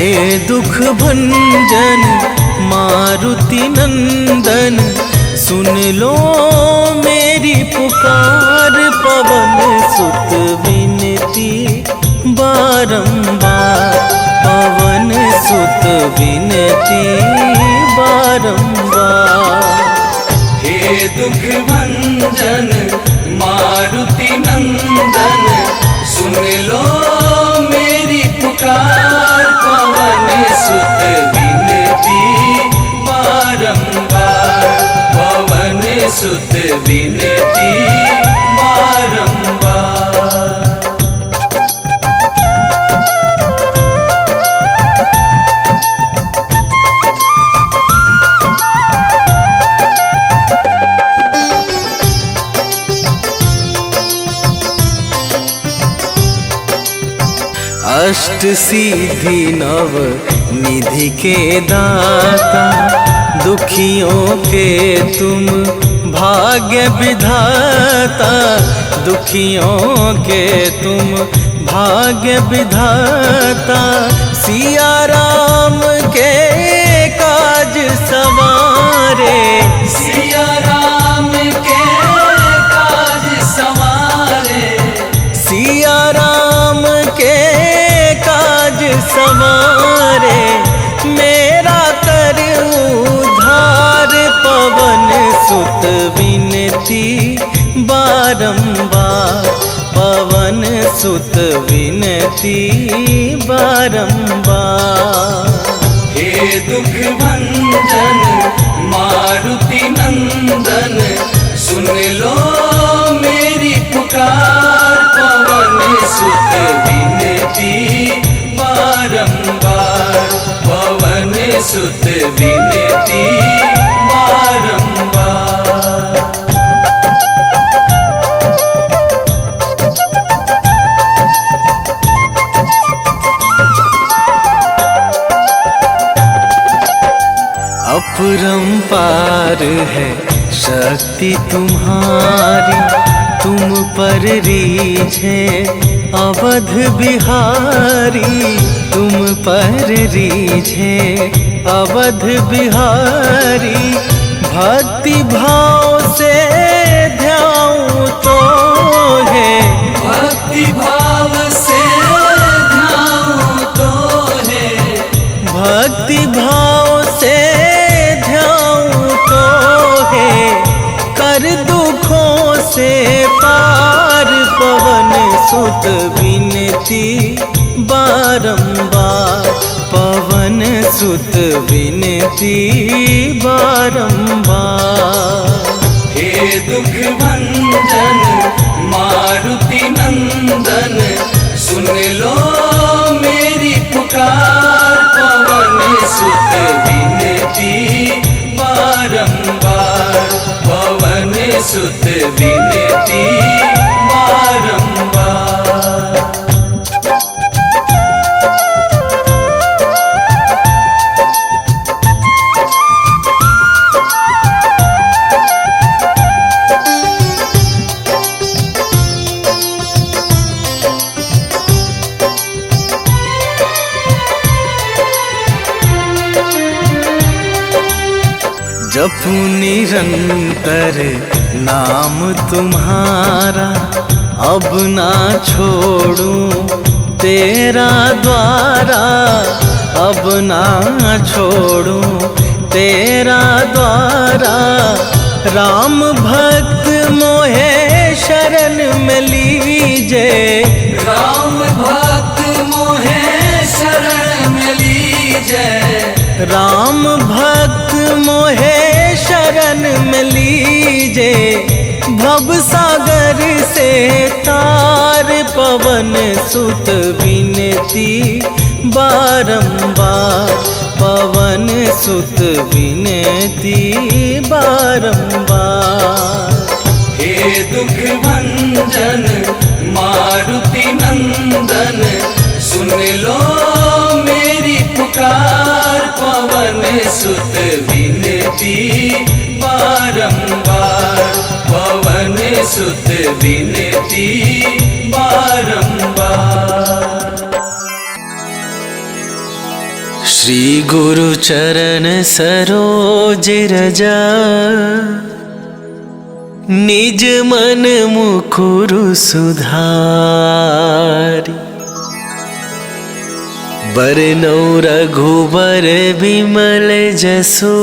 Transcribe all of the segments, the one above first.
हे दुख भंजन मारुति नंदन, सुन लो मेरी पुकार। पवन सुत विनती बारंबार, पवन सुत विनती बारंबार। हे दुख भंजन मारुति नंदन, सुन लो मेरी पुकार। पवन सुत विनती बारंबार, पवन सुत विनती बारंबार। अष्ट सिद्धि नव निधि के दाता, दुखियों के तुम भाग्य विधाता। दुखियों के तुम भाग्य विधाता, सिया राम के काज सवारे। सिया राम के काज सवारे, सिया राम के काज सवारे। मेरा कर उद्धार, पवन सुत विनती बारंबार, पवन सुत विनती बारंबार। हे दुख भंजन मारुति नंदन, सुन लो मेरी पुकार। पवन सुत विनती बारंबार, पवन सुत विनती बारंबार। अपरंपार है शक्ति तुम्हारी, तुम पर रीझे अवध बिहारी। तुम पर रीझे अवध बिहारी, भक्ति भाव से ध्याऊं तो है। भक्ति भाव से ध्याऊं तो है, भक्ति भाव से ध्याऊं तो है। कर दुखों से पार, पवन सुत विनती बारंबार, पवन सुत विनती बारंबार। हे दुख भंजन मारुति नंदन, सुन लो मेरी पुकार। पवन सुत विनती बारंबार, पवन सुत विनती बारंबार। जपू निरंतर नाम तुम्हारा, अब ना छोड़ूं तेरा द्वारा। अब ना छोड़ूं तेरा द्वारा। राम भक्त मोहे शरण में लीजे, राम भक्त मोहे शरण में लीजे। राम भक्त मोहे शरण में लीजे। भव सागर से तार, पवन सुत विनती बारंबार, पवन सुत विनती बारंबार। हे दुख भंजन मारुति नंदन, सुन लो मेरी पुकार। पवन सुत विनती बारंबार, पवन सुत विनती बारंबार। श्री गुरु चरण सरोज रजा, निज मन मुकुरु सुधारी। बरनौ रघुबर बिमल जसु,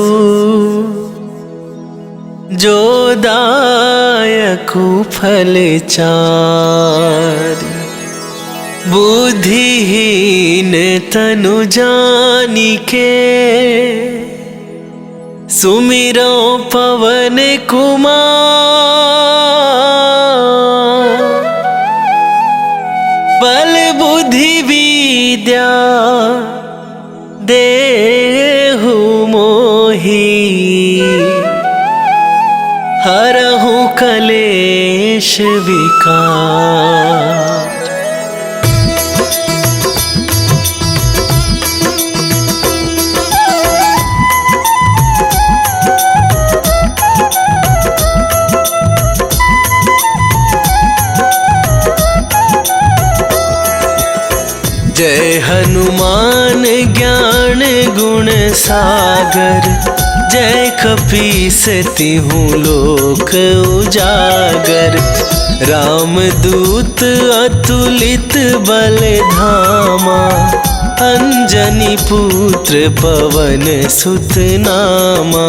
जो दायकु फल चारि। बुद्धिहीन तनु जानिके, सुमिरो पवन कुमार। बल बुद्धि विद्या देहु मोहि, हरहु कलेश विकार। जय हनुमान ज्ञान गुण सागर, जय कपीस तिहु लोक उजागर। रामदूत अतुलित बल धामा, अंजनी पुत्र पवन सुत नामा।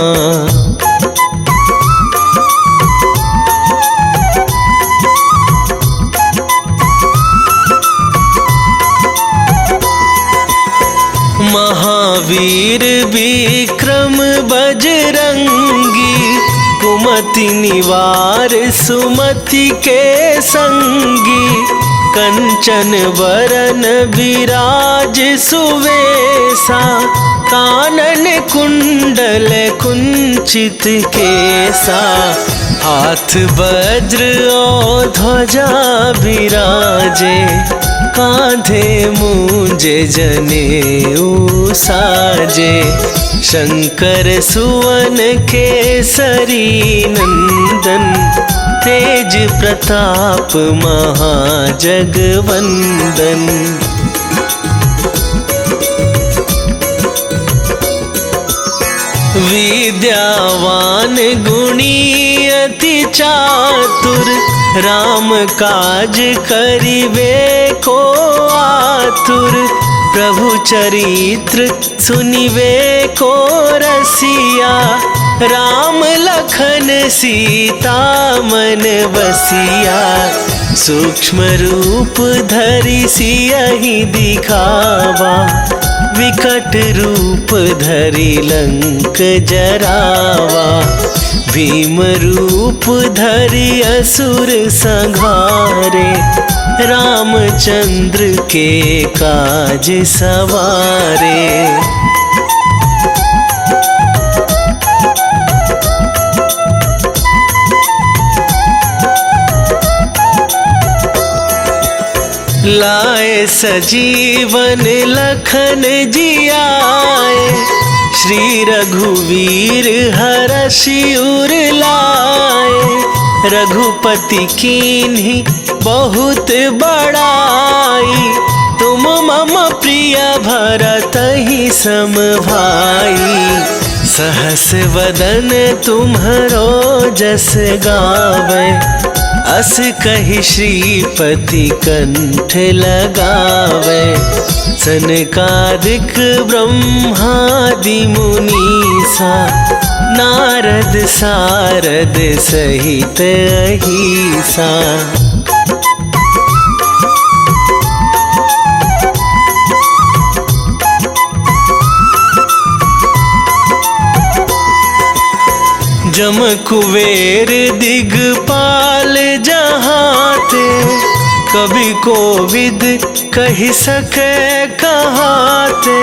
महावीर विक्रम बजरंगी, कुमति निवार सुमति के संगी। कंचन बरन विराज सुवेसा, कानन कुंडल कुंचित केसा। हाथ वज्र और ध्वजा विराजे, कांधे मूंजे जनेऊ साजे। शंकर सुवन केसरी नंदन, तेज प्रताप महाजगवंदन। विद्यावान गुणी अति चातुर, राम काज करिबे को आतुर। प्रभु चरित्र सुनिबे को रसिया, राम लखन सीता मन बसिया। सूक्ष्म रूप धरि सियहि दिखावा, विकट रूप धरि लंक जरावा। भीम रूप धरि असुर संहारे, रामचंद्र के काज सवारे। लाए सजीवन लखन जियाए, श्री रघुवीर हरषि उर लाए। रघुपति कीन्ही बहुत बड़ाई, तुम मम प्रिय भरतहि सम भाई। सहस वदन तुम्हरो जस गावे, अस कहि श्रीपति कंठ लगावे। सनकादिक ब्रह्मादि मुनीसा, नारद सारद सहित अहिसा। जम कुबेर दिगपाल जहाते, कवि कोविद कहि सके कहाते।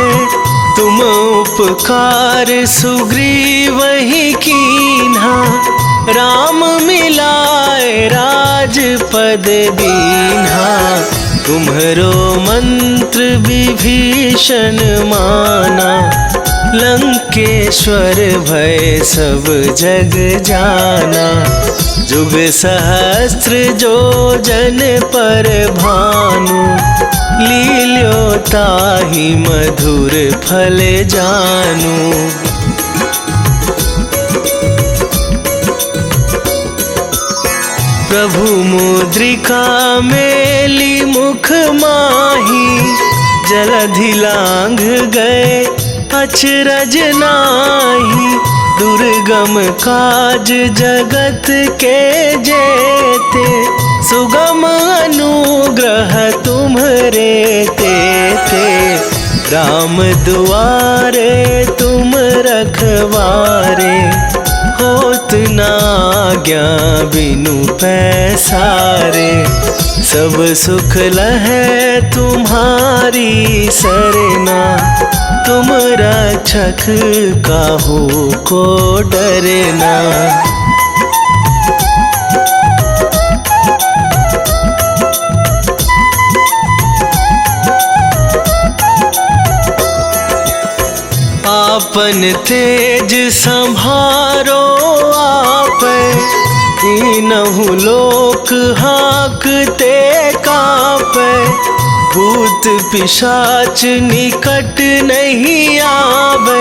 तुम उपकार सुग्रीवहि कीन्हा, राम मिलाए राजपद दीन्हा। तुम्हरो मंत्र विभीषण माना, लंकेश्वर भय सब जग जाना। जुग सहस्त्र जो जन पर भानु, लील्यो ताहि मधुर फल जानु। प्रभु मुद्रिका मेली मुख माही, जलधि लांघ गए अचरज नाही। दुर्गम काज जगत के जेते, सुगम अनुग्रह तुम्हरे तेते। राम दुआरे तुम रखवारे, होत न आज्ञा बिनु पैसारे। सब सुख लहै तुम्हारी सरना, तुम रक्षक काहू को डरना। आपन तेज संभारो आप, तीनहु लोक हाँकते कापै। भूत पिशाच निकट नहीं आवे,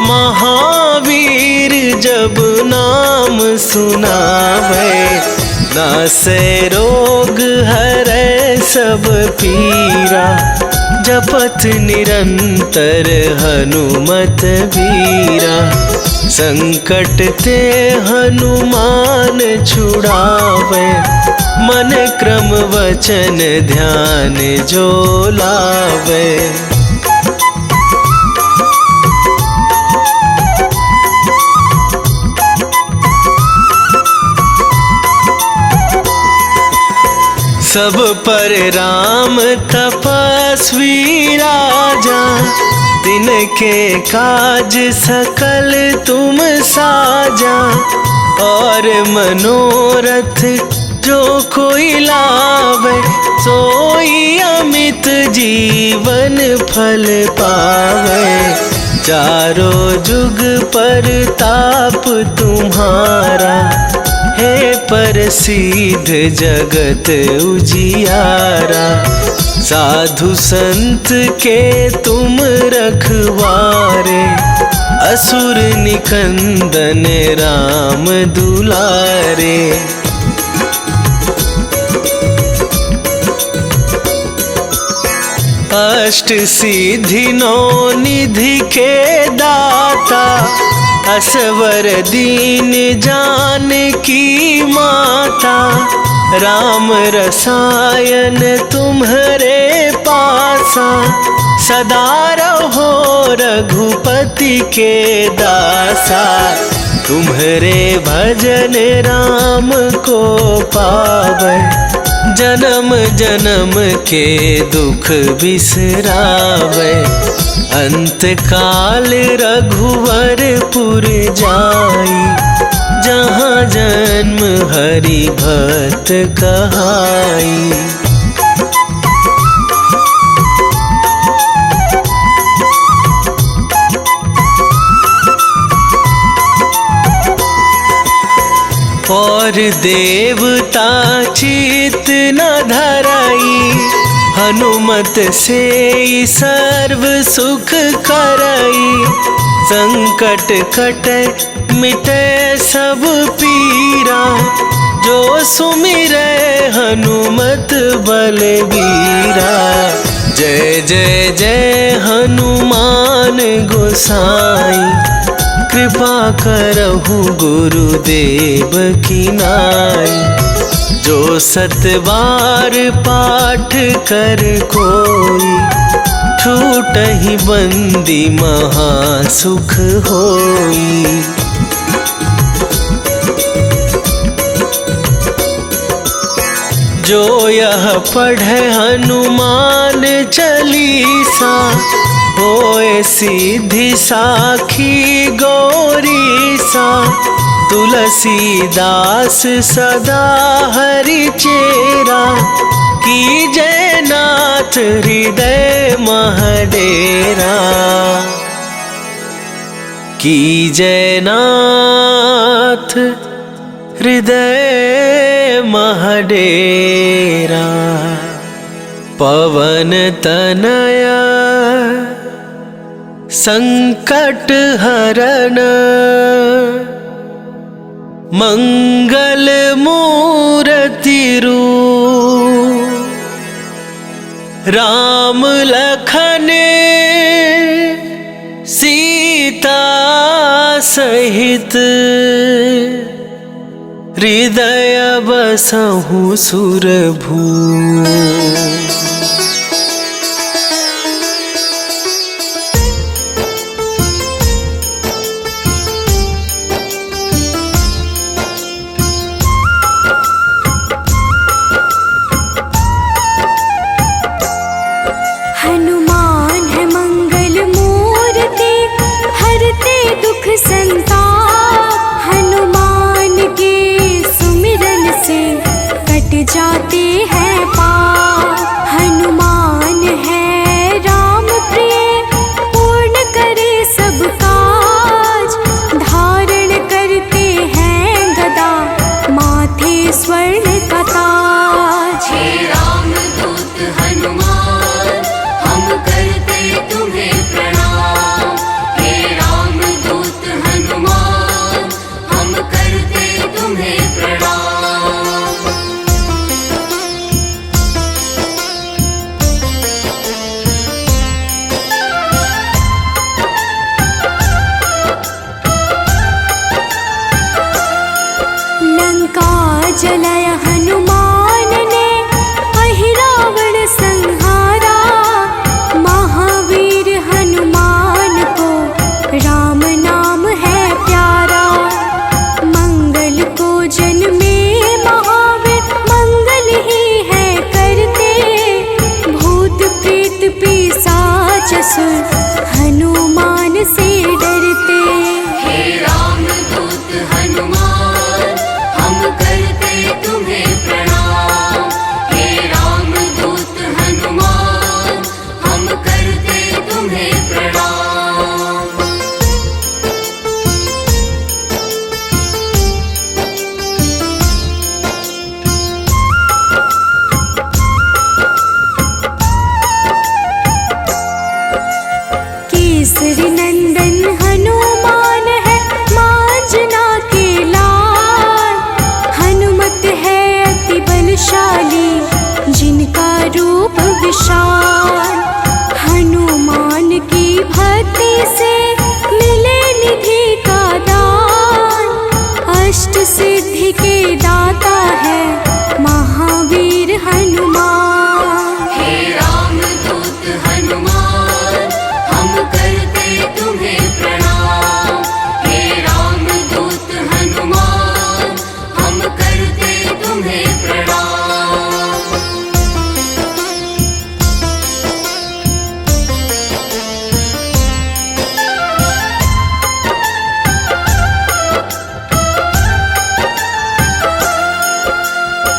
महावीर जब नाम सुनावे। नासै रोग हरै सब पीरा, जपत निरंतर हनुमत बीरा। संकट ते हनुमान छुड़ावे, मन क्रम वचन ध्यान जो लावे। सब पर राम तपस्वी राजा, तिनके काज सकल तुम साजा। और मनोरथ जो कोई लावे, सोई अमित जीवन फल पावे। चारों जुग पर ताप तुम्हारा, हे प्रसिद्ध जगत उजियारा। साधु संत के तुम रखवारे, असुर निकंदन राम दुलारे। अष्ट सिद्धि नौ निधि के दाता, असवर दीन जानकी माता। राम रसायन तुम्हरे पासा, सदा रहो रघुपति के दासा। तुम्हरे भजन राम को पावै, जन्म जन्म के दुख बिसरावै। अंत काल रघुवरपुर जाई, जहाँ जन्म हरि भक्त कहाई। और देवता चित न धराई, हनुमत से सर्व सुख करई। संकट कटे मिटे सब पीरा, जो सुमिरै हनुमत बलबीरा। जय जय जय हनुमान गोसाई, कृपा करहु गुरुदेव की नाई। जो सत बार पाठ कर कोई, छूटहि बंदी महा सुख होई। जो यह पढ़े हनुमान चालीसा, होए सिद्धि साखी गौरीसा। तुलसीदास सदा हरि चेरा, की जयनाथ हृदय महडेरा। की जयनाथ हृदय महडेरा। पवन तनया संकट हरन मंगल मूर्ति रूप। राम लखन सीता सहित हृदय बसहु सुरभू। हनुमान है मंगल मूर्ति, हरते दुख संताप। हनुमान के सुमिरन से कट जाते हैं पाप। हनुमान है राम प्रिय, पूर्ण करे सब काज। धारण करते हैं गदा, माथे स्वर्ण का ताज। हे रामदूत हनुमान, हम करते तुम्हें प्रणाम। हे रामदूत हनुमान, हम करते तुम्हें प्रणाम। लंका जलाय हनुमान ने, अहिरावण संहारा। महावीर हनुमान को राम नाम है प्यारा। मंगल को जन्मे महावीर, मंगल ही है करते। भूत प्रेत पिशाच असुर, हनुमान से डरते। हे रामदूत हनुमान, हम करते तुम्हें प्रणाम। हे रामदूत हनुमान, हम करते तुम्हें प्रणाम। केसरी नंदन हनुमान है, मांजना के लाल। हनुमत है अति बलशाली, जिनका रूप विशाल। हनुमान की भक्ति से मिले निधि का दान। अष्ट सिद्धि के दाता है महावीर हनुमान। हे रामदूत हनुमान, हम करते तुम्हें प्रणाम। हे रामदूत हनुमान, हम करते तुम्हें प्रणाम।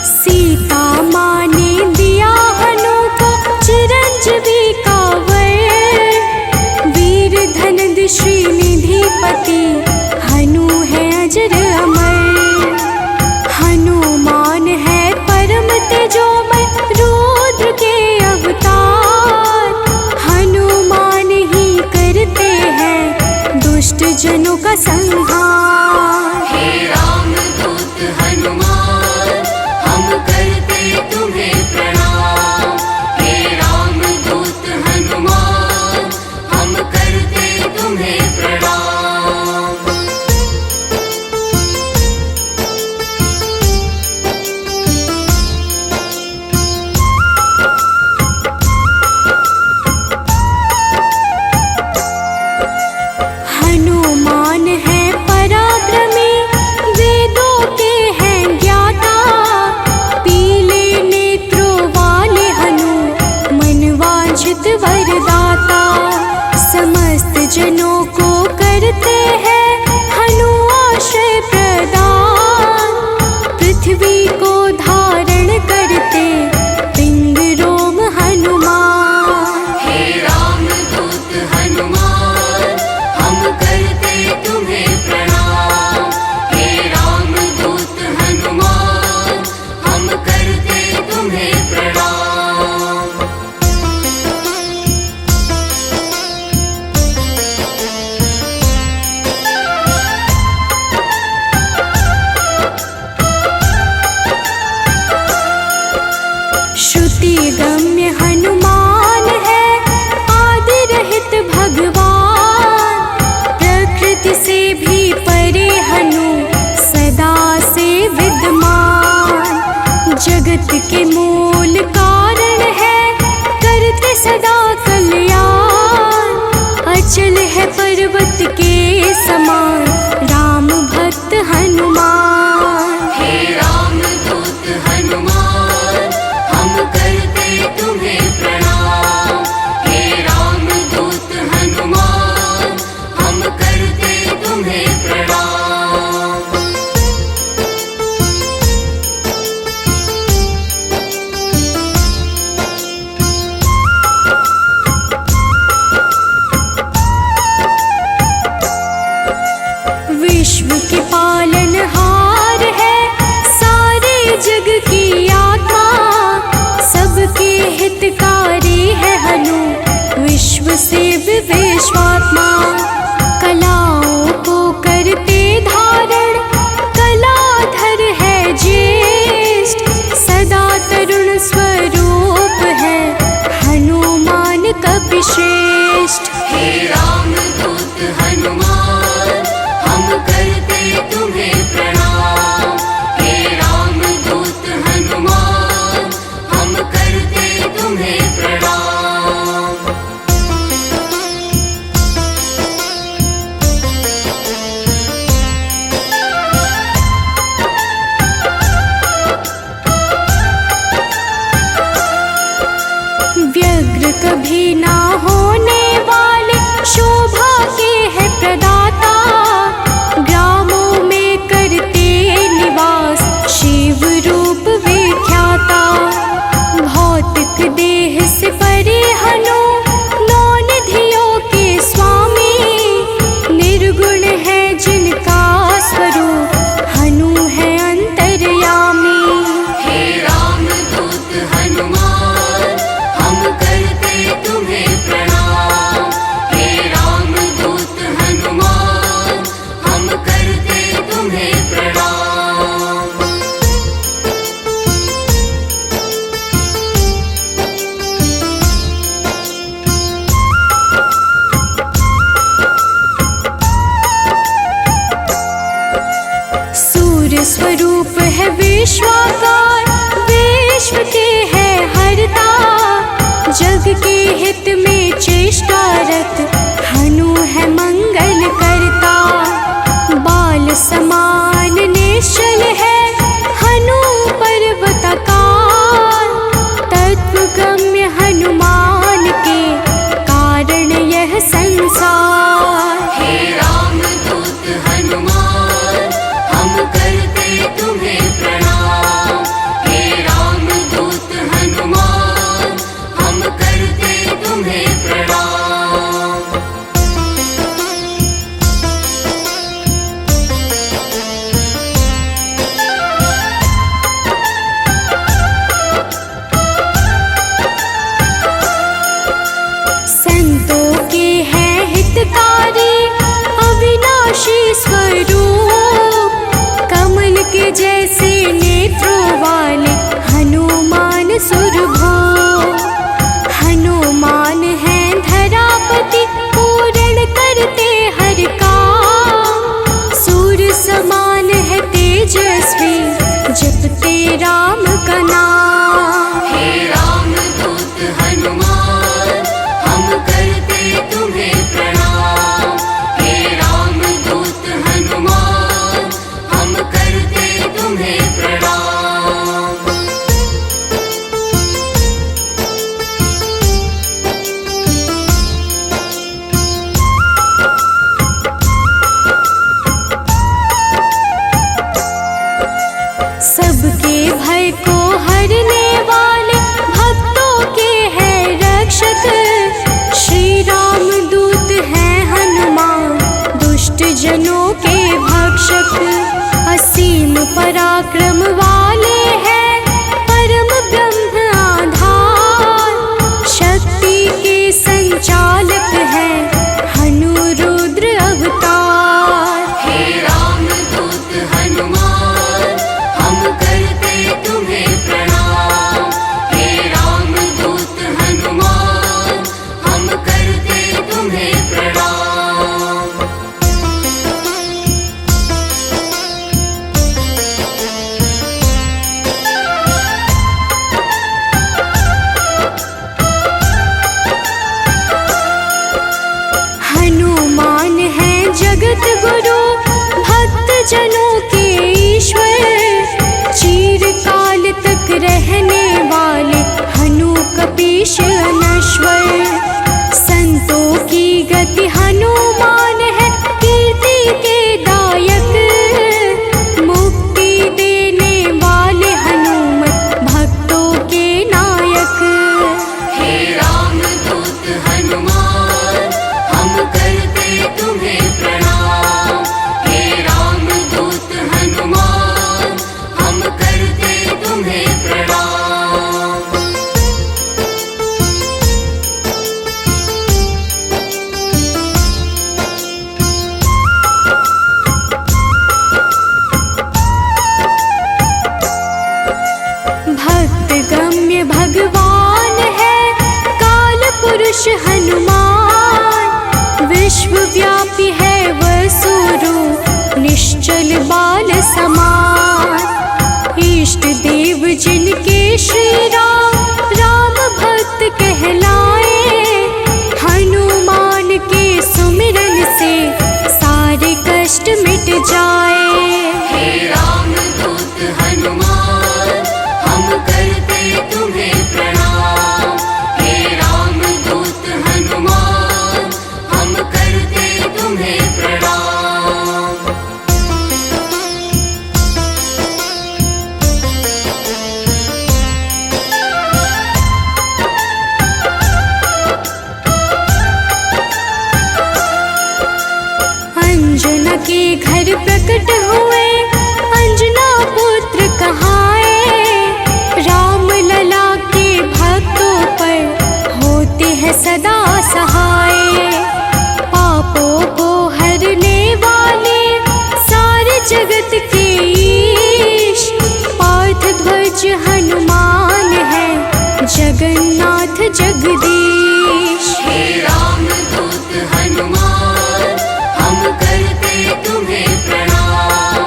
सीता माँ ने दिया हनु को चिरंजीवी का वर। वीर धनद श्रीनिधिपति, हनु है अजर अमर। हनुमान है परम तेजोमय, रुद्र के अवतार। हनुमान ही करते हैं दुष्ट जनों का संहार। हे रामदूत हनुमान, हम करते तुम्हें प्रणाम। हे रामदूत हनुमान, हम करते तुम्हें प्रणाम। हनुमान है पराक्रमी, वेदों के हैं ज्ञाता। पीले नेत्रों वाले हनु, मनवांछित वरदाता। समस्त जनों को करते हैं हनु आश्रय प्रदान। पृथ्वी को धारण करते पिंग रोम हनुमान। हे रामदूत हनुमान, हम करते चल है पर्वत के समान राम भक्त हनुमान। हे राम दूत हनुमान हम करते तुम्हें प्रणाम। हे राम दूत हनुमान हम करते तुम्हें प्रणाम। शेष अनश्वर। संतों की गति हनुमान है, कीर्ति के दायक। मुक्ति देने वाले हनुमत भक्तों के नायक। हे रामदूत हनुमान हम करते तुम्हें प्रणाम। हे रामदूत हनुमान हम करते तुम्हें प्रणाम। भक्त गम्य भगवान है काल पुरुष हनुमान। विश्वव्यापी है वसुरूप निश्चल बाल समान। इष्ट देव जिनके श्री राम राम भक्त कहलाए। हनुमान के सुमिरन से सारे कष्ट मिट जाए। हे रामदूत हनुमान हम करते तुम्हें प्रणाम। हे रामदूत हनुमान हम करते तुम्हें प्रणाम। अंजना के घर प्रकट हुए अंजना पुत्र कहाए। राम लला के भक्तों पर होते हैं सदा सहाय। पापों को हरने वाले सारे जगत के ईश। पार्थ ध्वज हनुमान है जगन्नाथ जगदीश। हे रामदूत हनुमान हम करते तुम्हें प्रणाम।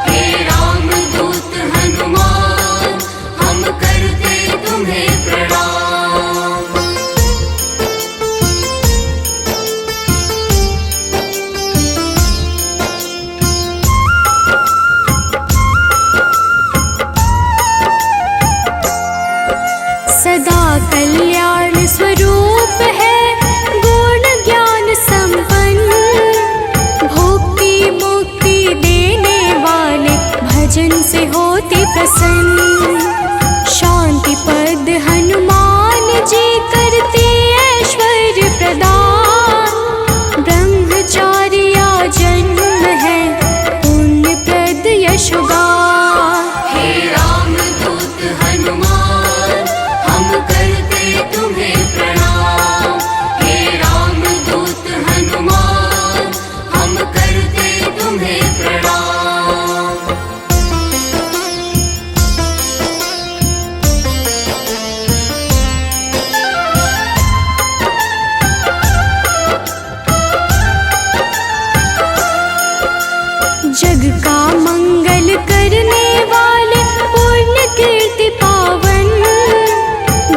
हे रामदूत हनुमान हम करते तुम्हें प्रणाम। सदा कल्याण स्वरूप है गुण ज्ञान संपन्न। भुक्ति मुक्ति देने वाले भजन से होते प्रसन्न। शांति पद हनुमान जी करते ऐश्वर्य प्रदान। ब्रह्मचार्या जन्म है पुण्य प्रद यशोगान। हे रामदूत हनुमान हम करते तुम्हें प्रणाम। हे रामदूत हनुमान हम करते तुम्हें प्रणाम। जग का मंगल करने वाले पुण्य कीर्ति पावन।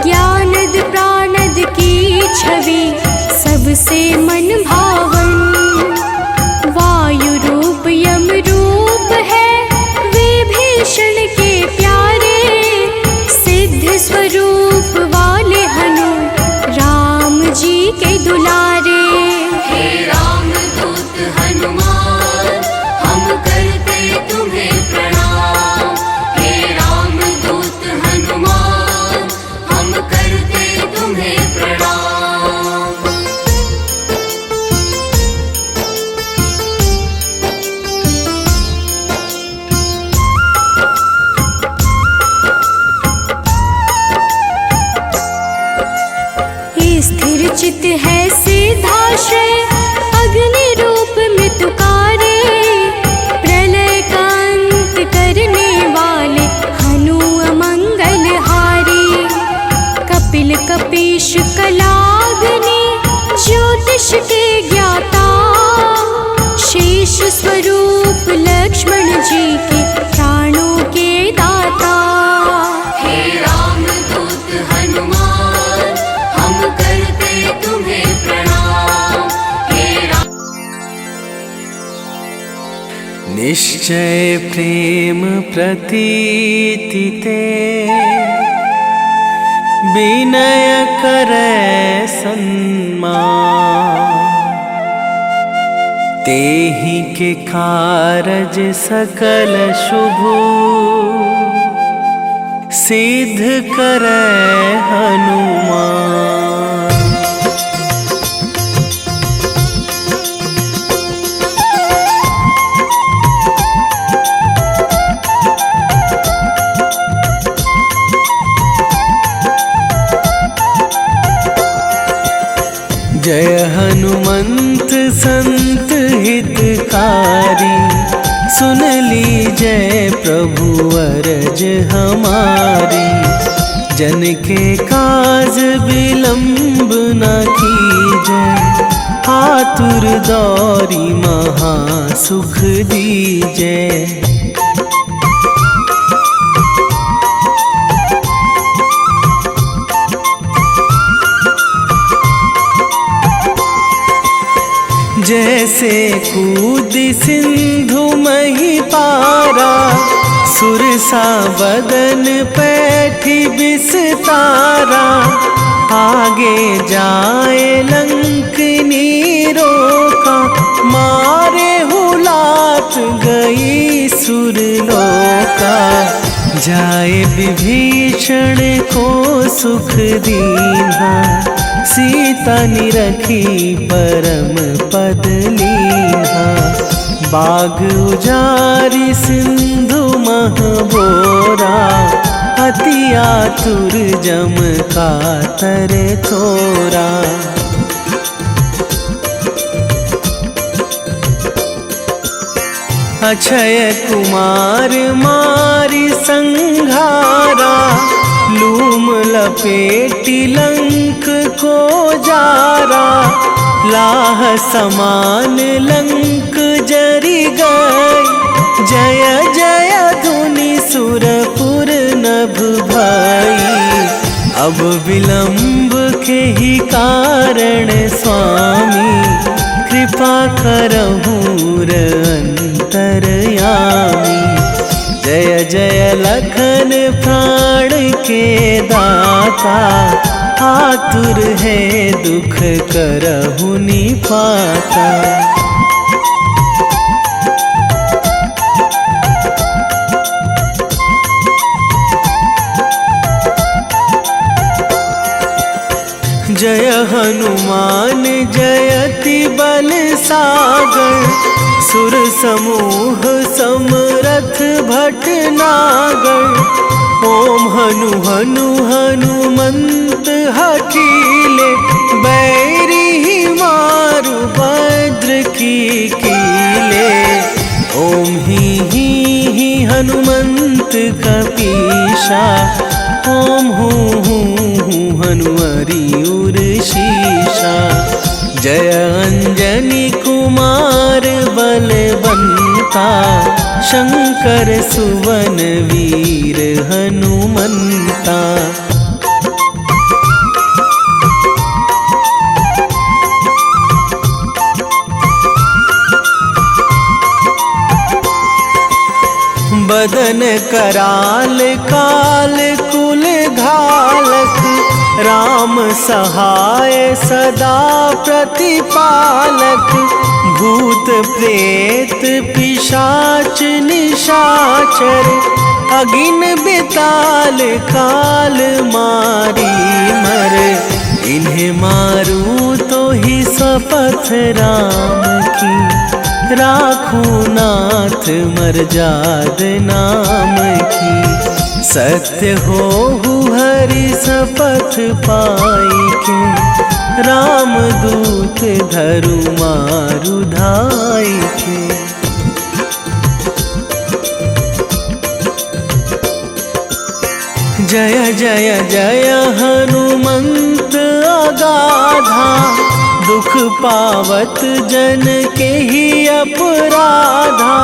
ज्ञानद प्राणद की छवि सबसे मन भावन। वायु रूप यम रूप है विभीषण के प्यारे। सिद्ध स्वरूप वाले हनु राम जी के दुलारे। हे रामदूत हनुमान हम करते तुम्हें प्रणाम। हे रामदूत हनुमान हम करते तुम्हें प्रणाम। स्थिर चित है सिद्धाश्रय अग्नि रूप में तुकारे। प्रलय का अंत करने वाले हनु अमंगल हारी। कपिल कपीश कलाग्नि ज्योतिष के ज्ञाता। शेष स्वरूप लक्ष्मण जी के प्राणों के दाता। हे रामदूत हनुमान हम करते तुम्हें प्रणाम। हे निश्चय प्रेम प्रतीति ते विनय करे सन्मान। तेहि के कारज सकल शुभ सिद्ध करे हनुमान। जय हनुमंत संत हितकारी, सुन लीजय प्रभु अरज हमारी। जन के काज विलंब न कीजय, आतुर दौरी महा सुख दीजय। जैसे कूदी सिंधु मही पारा, सुरसा बदन पैठी बिस्तारा। आगे जाए लंकनी रोका, मारे हुलात गई सुरलोका। जाए विभीषण को सुख दीन्हा, सीता निरखी परम पद लीन्हा। बाग उजारी सिंधु महबोरा, अति आतुर जम कातर थोरा। अक्षय कुमार मारी संघारा, लूम लपेटी लंक को जारा। लाह समान लंक जरी गई, जय जय धुनि सुरपुर नभ भई। अब विलंब के ही कारण स्वामी, कृपा करहु अंतरयामी। जय जय लखन प्राण के दाता, आतुर है दुख करहु निपाता। जय हनुमान जयति बल सागर, सुर समूह समरथ भटनागर। ओम हनु हनु हनुमंत हठीले, बैरी मारु भद्र की कीले। ओम ही हनुमंत कपीशा, ओम हूँ हनुमरी उर शीशा। जय अंजनी कुमार बलवंता, शंकर सुवन वीर हनुमंता। बदन कराल काल कुल घालक, राम सहाय सदा प्रतिपालक। भूत प्रेत पिशाच निशाचर, अगिन बिताल काल मारी मर। इन्हें मारू तो ही शपथ राम की, राखू नाथ मर्याद नाम की। सत्य हो हरि शपथ पाई के, राम दूत धरु मारु धाई के। जय जय जय हनुमंत अगाधा, दुख पावत जन के ही अपराधा।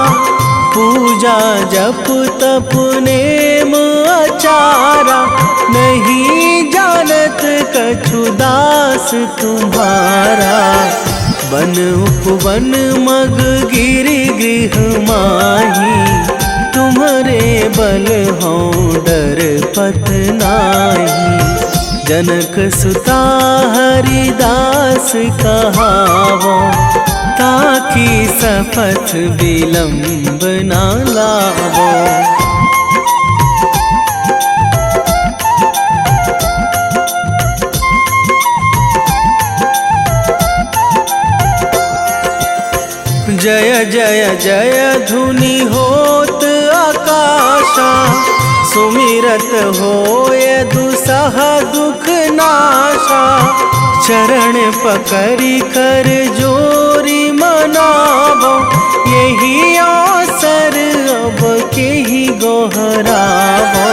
पूजा जप तप नेम आचारा, नहीं जानत कछु दास तुम्हारा। वन उपवन मग गिरि गृह माही, तुम्हारे बल हों डर पत नाही। जनक सुता हरिदास कहावो, ताकि सपथ विलंब ना लावो। जय जय जय धुनि होत आकाशा, सुमिरत होय दुसह दुख नाशा। चरण पकड़ी कर जोरी मनावो, यही अवसर अब के ही गोहरावो।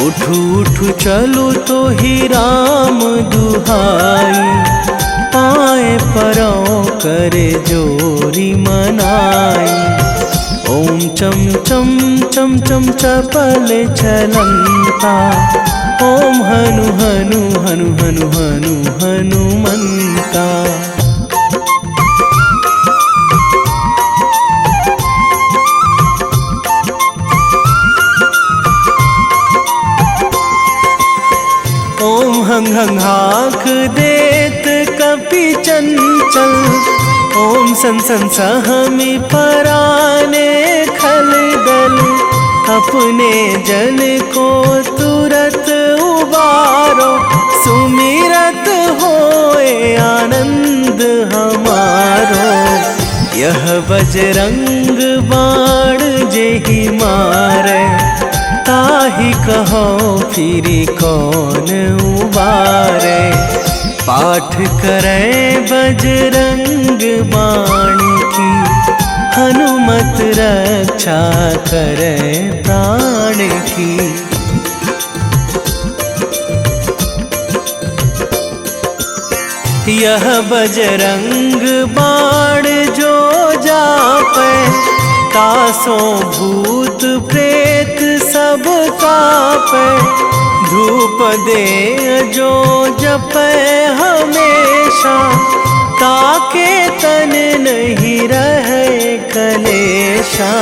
उठू उठू चलू तो ही राम दुहाई, पाए परो करे जोरी मनाई। ओम चम चम चम चम चपल चलंता, ओम हनु हनु हनु हनु हनु हनुमंता। ओम हंग हंग हाक देत कपि चंचल, ओम सन सन सहमी पराने खल दल। अपने जन को तुरत उबारो, सुमिरत होए आनंद हमारो। यह बजरंग बाण जेहि मारे, ताहि कहो फिरी कौन उबारे। पाठ करें बजरंग बाण की, हनुमत रक्षा करें प्राण की। यह बजरंग बाण जो जापे, तासों भूत प्रेत सब कापे। धूप दे जो जपे हमेशा, ताके तन नहीं रहे कलेशा।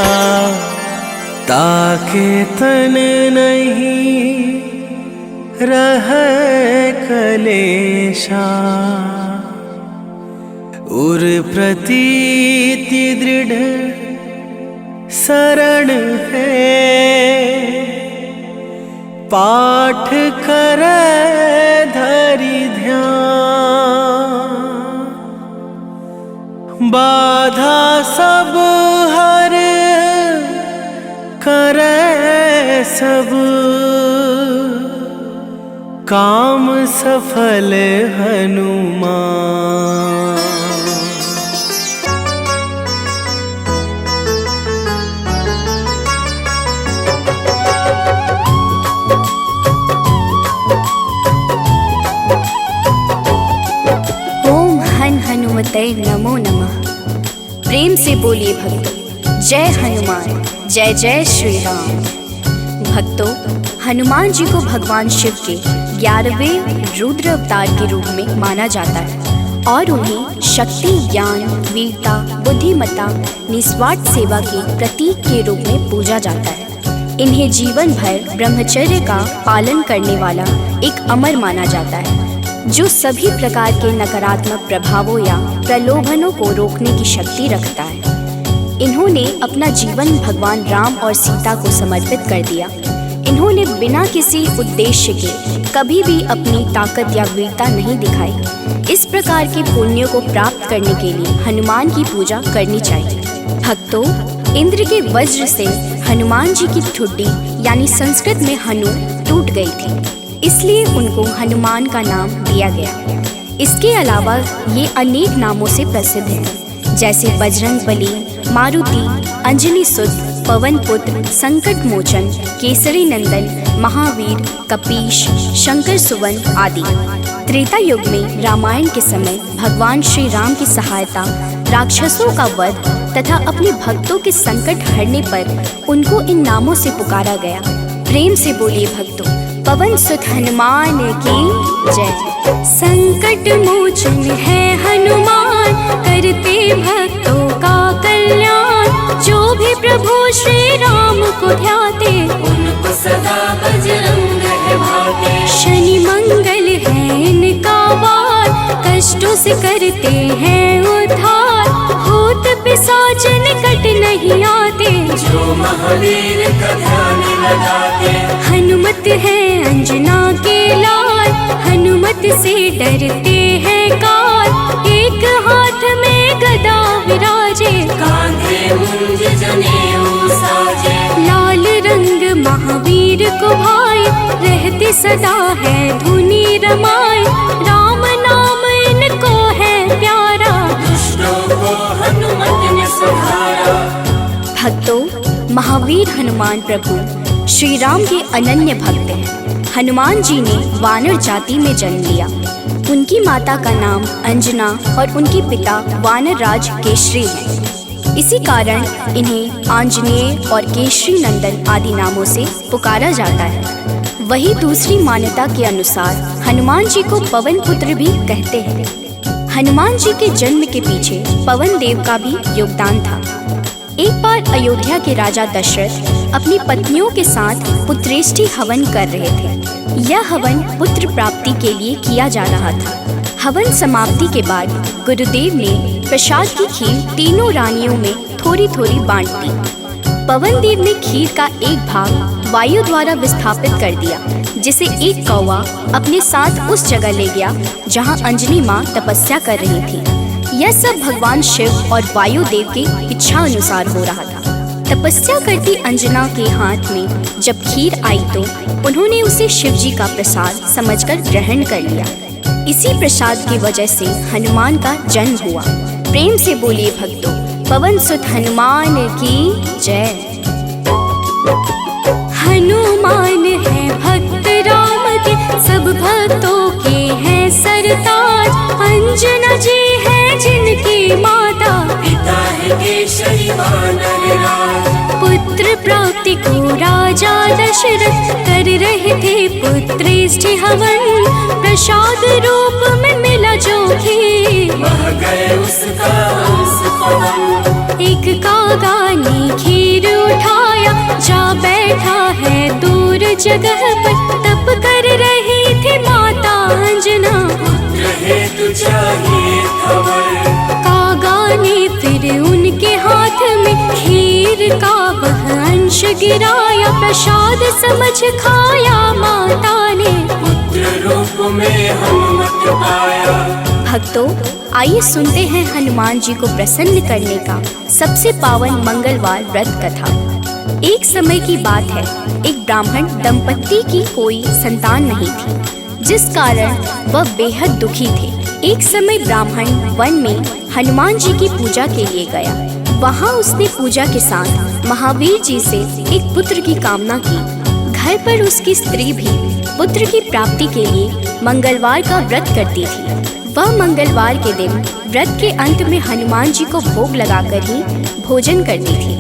ताके तन नहीं रहे कलेशा। उर प्रतीति दृढ़ शरण है, पाठ करे धरि ध्यान। बाधा सब हर करे सब, काम सफल हनुमान। हनुमते नमो नमः। प्रेम से बोलिए भक्तों, जय हनुमान, जय जय श्री राम। भक्तों, हनुमान जी को भगवान शिव के 11वें रुद्र अवतार के रूप में माना जाता है और उन्हें शक्ति, ज्ञान, वीरता, बुद्धिमत्ता, निस्वार्थ सेवा के प्रतीक के रूप में पूजा जाता है। इन्हें जीवन भर ब्रह्मचर्य का पालन करने वाला एक अमर माना जाता है, जो सभी प्रकार के नकारात्मक प्रभावों या प्रलोभनों को रोकने की शक्ति रखता है। इन्होंने अपना जीवन भगवान राम और सीता को समर्पित कर दिया। इन्होंने बिना किसी उद्देश्य के कभी भी अपनी ताकत या वीरता नहीं दिखाई। इस प्रकार के पुण्यों को प्राप्त करने के लिए हनुमान की पूजा करनी चाहिए। भक्तों, इंद्र के वज्र से हनुमान जी की ठुड्डी यानी संस्कृत में हनु टूट गई थी, इसलिए उनको हनुमान का नाम दिया गया। इसके अलावा ये अनेक नामों से प्रसिद्ध हैं, जैसे बजरंग बली, मारुति, अंजनी सुत, पवन पुत्र, संकट मोचन, केसरी नंदन, महावीर, कपीश, शंकर सुवन आदि। त्रेता युग में रामायण के समय भगवान श्री राम की सहायता, राक्षसों का वध तथा अपने भक्तों के संकट हरने पर उनको इन नामों से पुकारा गया। प्रेम से बोलिए भक्तों, पवन सुत हनुमान की जय। संकट मोचन है हनुमान, करते भक्तों का कल्याण। जो भी प्रभु श्री राम को ध्याते, उनको सदा बजरंग है भाते। शनि मंगल करते हैं उद्धार, भूत पिशाच निकट नहीं आते जो महावीर का ध्यान लगाते। हनुमत है अंजना के लाल, हनुमत से डरते हैं काल। एक हाथ में गदा विराजे, कांधे मुंज जनेऊ साजे। लाल रंग महावीर को भाई, रहते सदा है धुनी रमाए। राम नाम इनको है प्यारा, दुष्टों को हनुमत ने सुधारा। भक्तों, महावीर हनुमान प्रभु श्री राम के अनन्य भक्त हैं। हनुमान जी ने वानर जाति में जन्म लिया। उनकी माता का नाम अंजना और उनके पिता वानर राज केशरी हैं। इसी कारण इन्हें आंजनेय और केशरी नंदन आदि नामों से पुकारा जाता है। वही दूसरी मान्यता के अनुसार हनुमान जी को पवन पुत्र भी कहते हैं। हनुमान जी के जन्म के पीछे पवन देव का भी योगदान था। एक बार अयोध्या के राजा दशरथ अपनी पत्नियों के साथ पुत्रेष्टि हवन कर रहे थे। यह हवन पुत्र प्राप्ति के लिए किया जा रहा था। हवन समाप्ति के बाद गुरुदेव ने प्रसाद की खीर तीनों रानियों में थोड़ी थोड़ी बांट दी। पवन देव ने खीर का एक भाग वायु द्वारा विस्थापित कर दिया, जिसे एक कौवा अपने साथ उस जगह ले गया जहाँ अंजनी माँ तपस्या कर रही थी। यह सब भगवान शिव और वायु देव की इच्छा अनुसार हो रहा था। तपस्या करती अंजना के हाथ में जब खीर आई तो उन्होंने उसे शिव जी का प्रसाद समझकर ग्रहण कर लिया। इसी प्रसाद की वजह से हनुमान का जन्म हुआ। प्रेम से बोलिए भक्तों, पवन सुत हनुमान की जय। हनुमान है भक्त राम के, सब भक्तों के हैं सरताज। अंजना जी है जिनकी माता, पिता है केशरी वानर राज। पुत्र प्राप्ति को राजा दशरथ कर रहे थे पुत्रेष्टि हवन। प्रसाद रूप में मिला जो खीर, बह गए उसका अंश पवन। एक कागा ने खीर उठाया, जा बैठा है दूर जगह पर। तप कर रही थी माता अंजना, पुत्र हेतु चाहिए खबर। कागा ने फिर उनके हाथ में खीर का वह अंश गिराया। प्रसाद समझ खाया माता ने, पुत्र रूप में हनुमत पाया। भक्तों, आइए सुनते हैं हनुमान जी को प्रसन्न करने का सबसे पावन मंगलवार व्रत कथा। एक समय की बात है, एक ब्राह्मण दंपत्ति की कोई संतान नहीं थी, जिस कारण वह बेहद दुखी थे। एक समय ब्राह्मण वन में हनुमान जी की पूजा के लिए गया। वहाँ उसने पूजा के साथ महावीर जी से एक पुत्र की कामना की। घर पर उसकी स्त्री भी पुत्र की प्राप्ति के लिए मंगलवार का व्रत करती थी। वह मंगलवार के दिन व्रत के अंत में हनुमान जी को भोग लगाकर ही भोजन करती थी।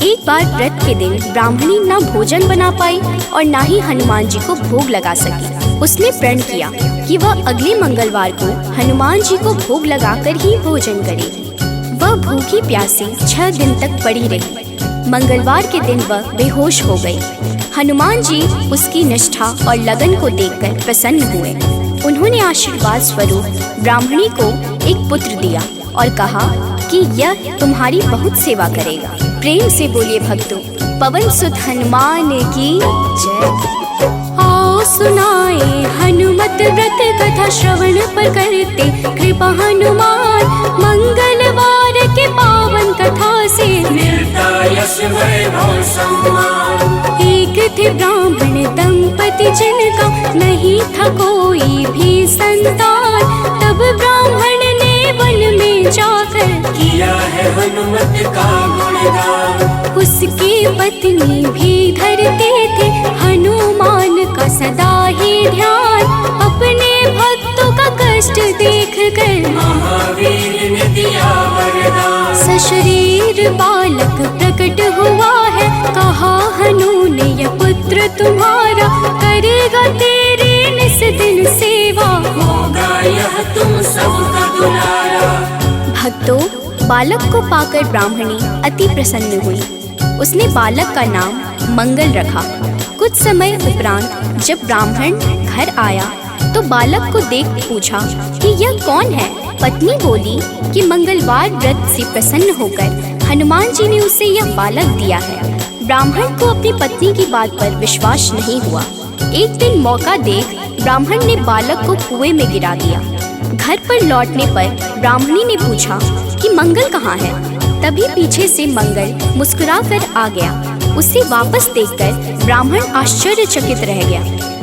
एक बार व्रत के दिन ब्राह्मणी न भोजन बना पाई और न ही हनुमान जी को भोग लगा सकी। उसने प्रण किया कि वह अगले मंगलवार को हनुमान जी को भोग लगाकर ही भोजन करेगी। वह भूखी प्यासी 6 दिन तक पड़ी रही। मंगलवार के दिन वह बेहोश हो गई। हनुमान जी उसकी निष्ठा और लगन को देखकर प्रसन्न हुए। उन्होंने आशीर्वाद स्वरूप ब्राह्मणी को एक पुत्र दिया और कहा कि यह तुम्हारी बहुत सेवा करेगा। प्रेम से बोलिए भक्तों, पवन सुत हनुमान की जय। आओ सुनाए हनुमत व्रत कथा, श्रवण पर करते कृपा हनुमान। मंगलवार के पावन कथा से मिलता यश वैभव सम्मान। एक थे ब्राह्मण दंपति जिनका नहीं था कोई भी संतान। तब ब्राह्मण ने वन में जाकर किया है हनुमत का गुणगान। उसकी पत्नी भी धरते थे हनुमान का सदा ही ध्यान। अपने भक्तों का कष्ट देख कर महावीर ने दिया वरदान। सशरीर बालक प्रकट हुआ है, कहा हनु ने यह पुत्र तुम्हारा करेगा तेरे निस दिन सेवा। होगा यह तुम सबका दुलारा। भक्तों, बालक को पाकर ब्राह्मणी अति प्रसन्न हुई। उसने बालक का नाम मंगल रखा। कुछ समय उपरांत जब ब्राह्मण घर आया तो बालक को देख पूछा कि यह कौन है। पत्नी बोली कि मंगलवार व्रत से प्रसन्न होकर हनुमान जी ने उसे यह बालक दिया है। ब्राह्मण को अपनी पत्नी की बात पर विश्वास नहीं हुआ। एक दिन मौका देख ब्राह्मण ने बालक को कुएं में गिरा दिया। घर पर लौटने पर ब्राह्मणी ने पूछा कि मंगल कहाँ है। तभी पीछे से मंगल मुस्कुरा कर आ गया। उसे वापस देखकर ब्राह्मण आश्चर्यचकित रह गया।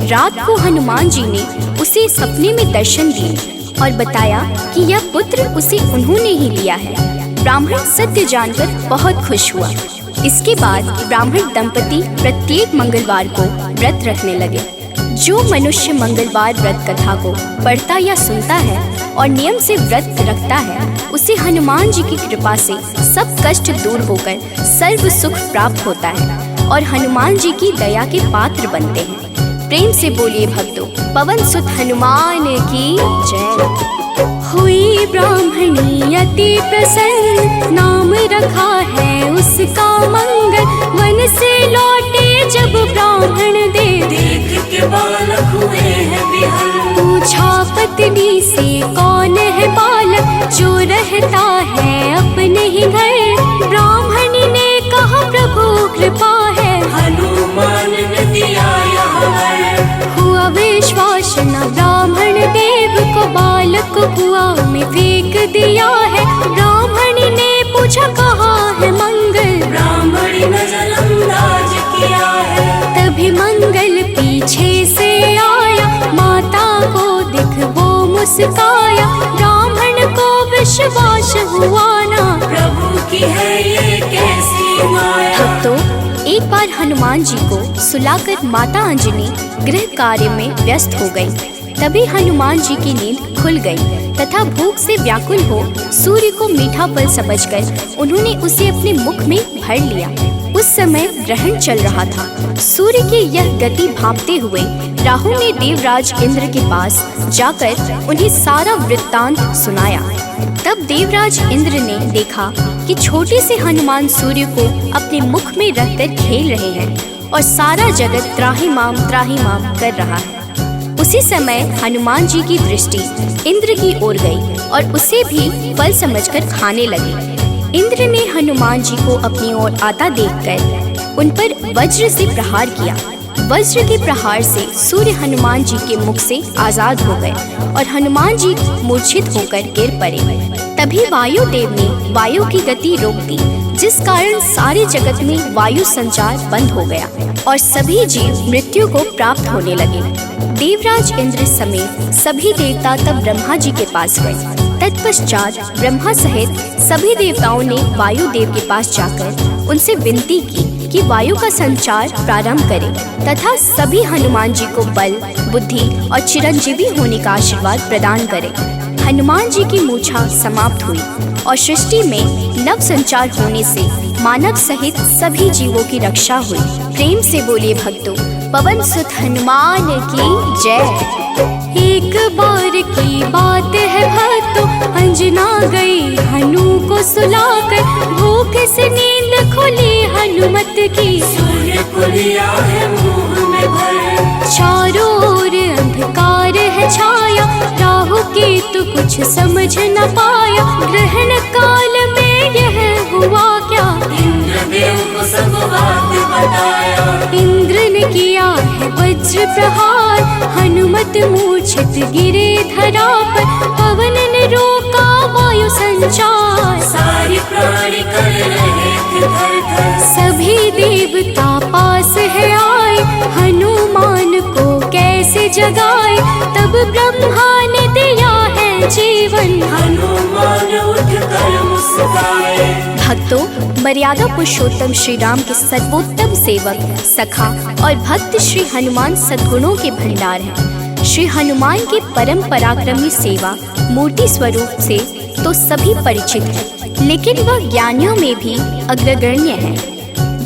रात को हनुमान जी ने उसे सपने में दर्शन दिए और बताया कि यह पुत्र उसे उन्होंने ही दिया है। ब्राह्मण सत्य जानकर बहुत खुश हुआ। इसके बाद ब्राह्मण दंपति प्रत्येक मंगलवार को व्रत रखने लगे। जो मनुष्य मंगलवार व्रत कथा को पढ़ता या सुनता है और नियम से व्रत रखता है, उसे हनुमान जी की कृपा से सब कष्ट दूर होकर सर्व सुख प्राप्त होता है और हनुमान जी की दया के पात्र बनते हैं। प्रेम से बोलिए भक्तों, पवन सुत हनुमान की जय। हुई ब्राह्मणी अति प्रसन्न, नाम रखा है उसका मंगल। वन से लौटे जब ब्राह्मण देख के बालक हुए हैं विहल। पूछा पत्नी से कौन है बालक जो रहता है अपने ही घर। ब्राह्मणी ने कहा प्रभु कृपा है, हनुमान ने दिया यह वर। हुआ विश्वास न ब्राह्मण देव को, बालक को कुआं में फेंक दिया है। ब्राह्मणी ने पूछा कहाँ है मंगल, ब्राह्मणी ने जलंदाज किया है। तभी मंगल पीछे से आया, माता को देख वो मुस्काया। ब्राह्मण को विश्वास हुआ ना, प्रभु की है ये कैसी माया। तो एक बार हनुमान जी को सुलाकर माता अंजनी गृह कार्य में व्यस्त हो गई। तभी हनुमान जी की नींद खुल गई तथा भूख से व्याकुल हो सूर्य को मीठा फल समझकर उन्होंने उसे अपने मुख में भर लिया। उस समय ग्रहण चल रहा था। सूर्य की यह गति भांपते हुए राहु ने देवराज इंद्र के पास जाकर उन्हें सारा वृत्तांत सुनाया। तब देवराज इंद्र ने देखा कि छोटे से हनुमान सूर्य को अपने मुख में रखकर खेल रहे हैं और सारा जगत त्राहिमाम कर रहा है। उसी समय हनुमान जी की दृष्टि इंद्र की ओर गई और उसे भी फल समझकर खाने लगे। इंद्र ने हनुमान जी को अपनी ओर आता देखकर उन पर वज्र से प्रहार किया। वज्र के प्रहार से सूर्य हनुमान जी के मुख से आजाद हो गए और हनुमान जी मूर्छित होकर गिर पड़े। तभी वायुदेव ने वायु की गति रोक दी, जिस कारण सारे जगत में वायु संचार बंद हो गया और सभी जीव मृत्यु को प्राप्त होने लगे। देवराज इंद्र समेत सभी देवता तब ब्रह्मा जी के पास गए। तत्पश्चात ब्रह्मा सहित सभी देवताओं ने वायुदेव के पास जाकर उनसे विनती की कि वायु का संचार प्रारंभ करें तथा सभी हनुमान जी को बल, बुद्धि और चिरंजीवी होने का आशीर्वाद प्रदान करें। हनुमान जी की मूछा समाप्त हुई और सृष्टि में नव संचार होने से मानव सहित सभी जीवों की रक्षा हुई। प्रेम से बोलिए भक्तों, पवन सुत हनुमान की जय। एक बार की बात है भक्तों, अंजना गई हनु को सुलाकर। भूख से नींद खुली हनुमत की, सूर्य को लिया है मुंह में भर। चारों ओर अंधकार है छाया, राहु केतु कुछ समझ न पाया। ग्रहण काल में यह हुआ क्या, इंद्रदेव को सब बात बताया। इंद्र ने किया है वज्र प्रहार, हनुमत मूर्छित गिरे धरा पर। पवन ने रोका वायु संचार, सारी प्राणी कर रहे थे थर-थर। सभी देवता पास है आए, हनुमान को कैसे जगाए। तब ब्रह्मा ने दिया है जीवन, हनुमान उठकर मुस्काए। भक्तों, मर्यादा पुरुषोत्तम श्री राम के सर्वोत्तम सेवक, सखा और भक्त श्री हनुमान सद्गुणों के भंडार हैं। श्री हनुमान की परम पराक्रमी सेवा मूर्ति स्वरूप से तो सभी परिचित हैं, लेकिन वह ज्ञानियों में भी अग्रगण्य है।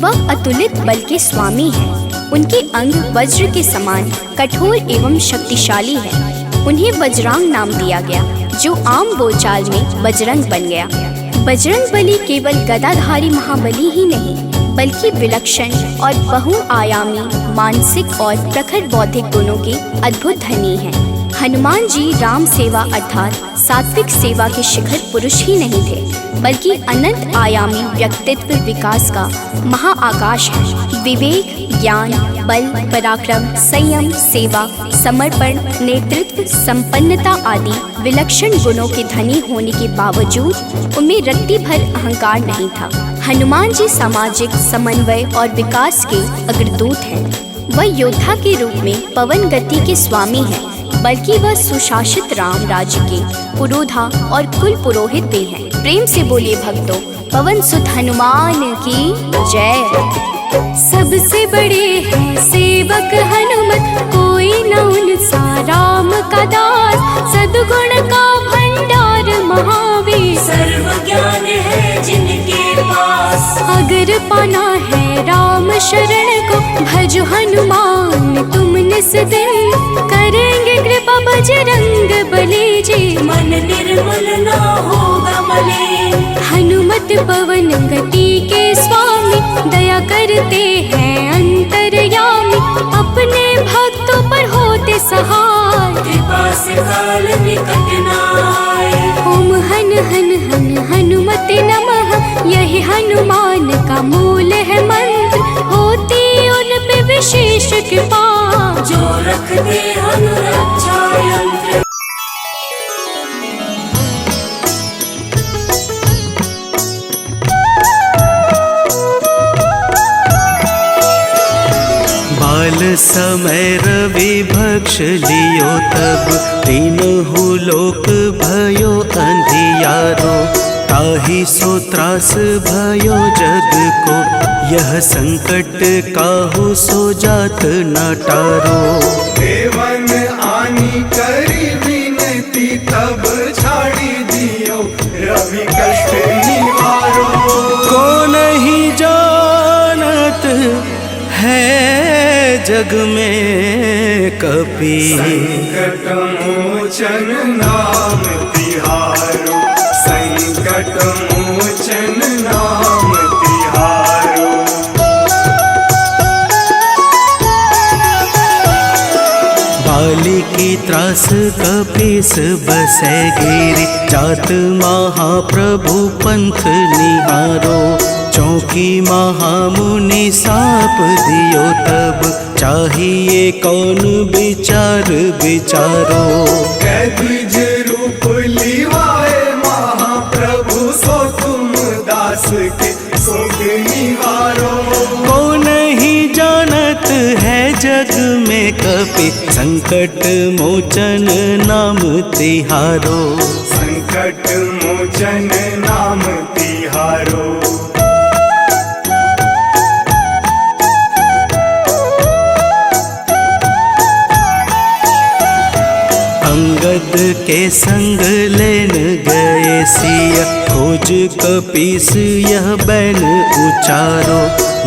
वह अतुलित बल के स्वामी हैं। उनके अंग वज्र के समान कठोर एवं शक्तिशाली है। उन्हें वज्रांग नाम दिया गया, जो आम बोलचाल में बजरंग बन गया। बजरंग बली केवल गदाधारी महाबली ही नहीं, बल्कि विलक्षण और बहुआयामी मानसिक और प्रखर बौद्धिक गुणों के अद्भुत धनी हैं। हनुमान जी राम सेवा अर्थात सात्विक सेवा के शिखर पुरुष ही नहीं थे, बल्कि अनंत आयामी व्यक्तित्व विकास का महाआकाश है। विवेक, ज्ञान, बल, पराक्रम, संयम, सेवा, समर्पण, नेतृत्व, संपन्नता आदि विलक्षण गुणों के धनी होने के बावजूद उनमें रत्ती भर अहंकार नहीं था। हनुमान जी सामाजिक समन्वय और विकास के अग्रदूत हैं। वह योद्धा के रूप में पवन गति के स्वामी हैं, बल्कि वह सुशासित राम राज्य के पुरोधा और कुल पुरोहित भी हैं। प्रेम से बोलिए भक्तों, पवन सुत हनुमान की जय। सबसे बड़े हैं सेवक हनुमत, कोई न उनसा राम का दास। सद्गुण का भंडार महावीर, सर्व ज्ञान है जिनके पास। अगर पाना है राम शरण को, भज हनुमान तुम निस दिन। करेंगे कृपा बजरंग बली जी, मन निर्मल ना होगा मलिन। हनुमत पवन गति के स्वामी, दया करते हैं अंतर्यामी। अपने भक्तों पर होते सहाय, कृपा से काल निकट न आए। ओम हन हन हन हनुमते नमः, यही हनुमान का मूल है मंत्र। होती उन पे विशेष कृपा, जो रखते अनुरक्षा यंत्र। बाल समय रवि भक्ष लियो तब, तीनहु लोक भयो अंधियारो। ताहि सो त्रास भयो जग को, यह संकट काहू सो जात न टारो। देवन आनी करी विनती, तब छाड़ी दियो रवि कष्ट निवारो। को नहीं जानत है जग में कपि, संकट मोचन नाम तिहारो। संकट मोचन नाम तिहारो। बाली की त्रास कपीस बसै गिरि, जात महाप्रभु पंथ निहारो। चौकी महामुनि साप दियो तब, चाहिए कौन विचार विचारो। कैद्विज रूप लिवाए महाप्रभु, सो तुम दास के शोक निवारो। को नहीं जानत है जग में कपि, संकट मोचन नाम तिहारो। संकट मोचन नाम तिहारो। अंगद के संग लेन गए सिया, खोज कपीस यह बैन उचारो।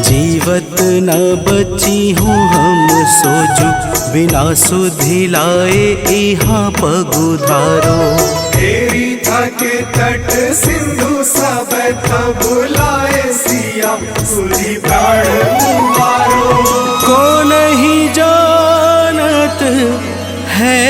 जीवत न बची हूँ हम सोजू, बिना सुधि लाए यहाँ पगुधारो। तेरी थके तट सिंधु सब तब लाए सिया, सुधि प्राण मारो। को नहीं जानत है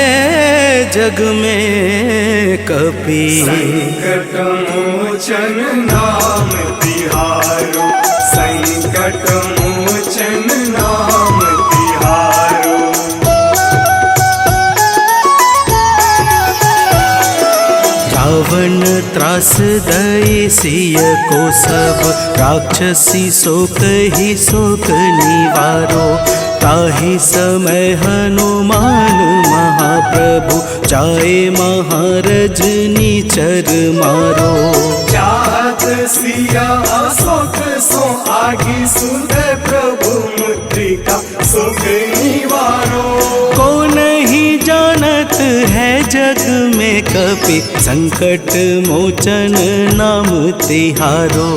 जग में कपि, संकट मोचन नाम तिहारो। संकट मोचन नाम तिहारो। रावण त्रास दई सिय को सब, राक्षसी शोक ही शोक निवारो। ताहि समय हनुमान महाप्रभु, जाए महारज नीचर मारो। चाहत सिया अशोक सो आगी, सुनते प्रभु मुद्रिका शोक निवारो। को नहीं जानत है जग में कपि, संकट मोचन नाम तिहारो।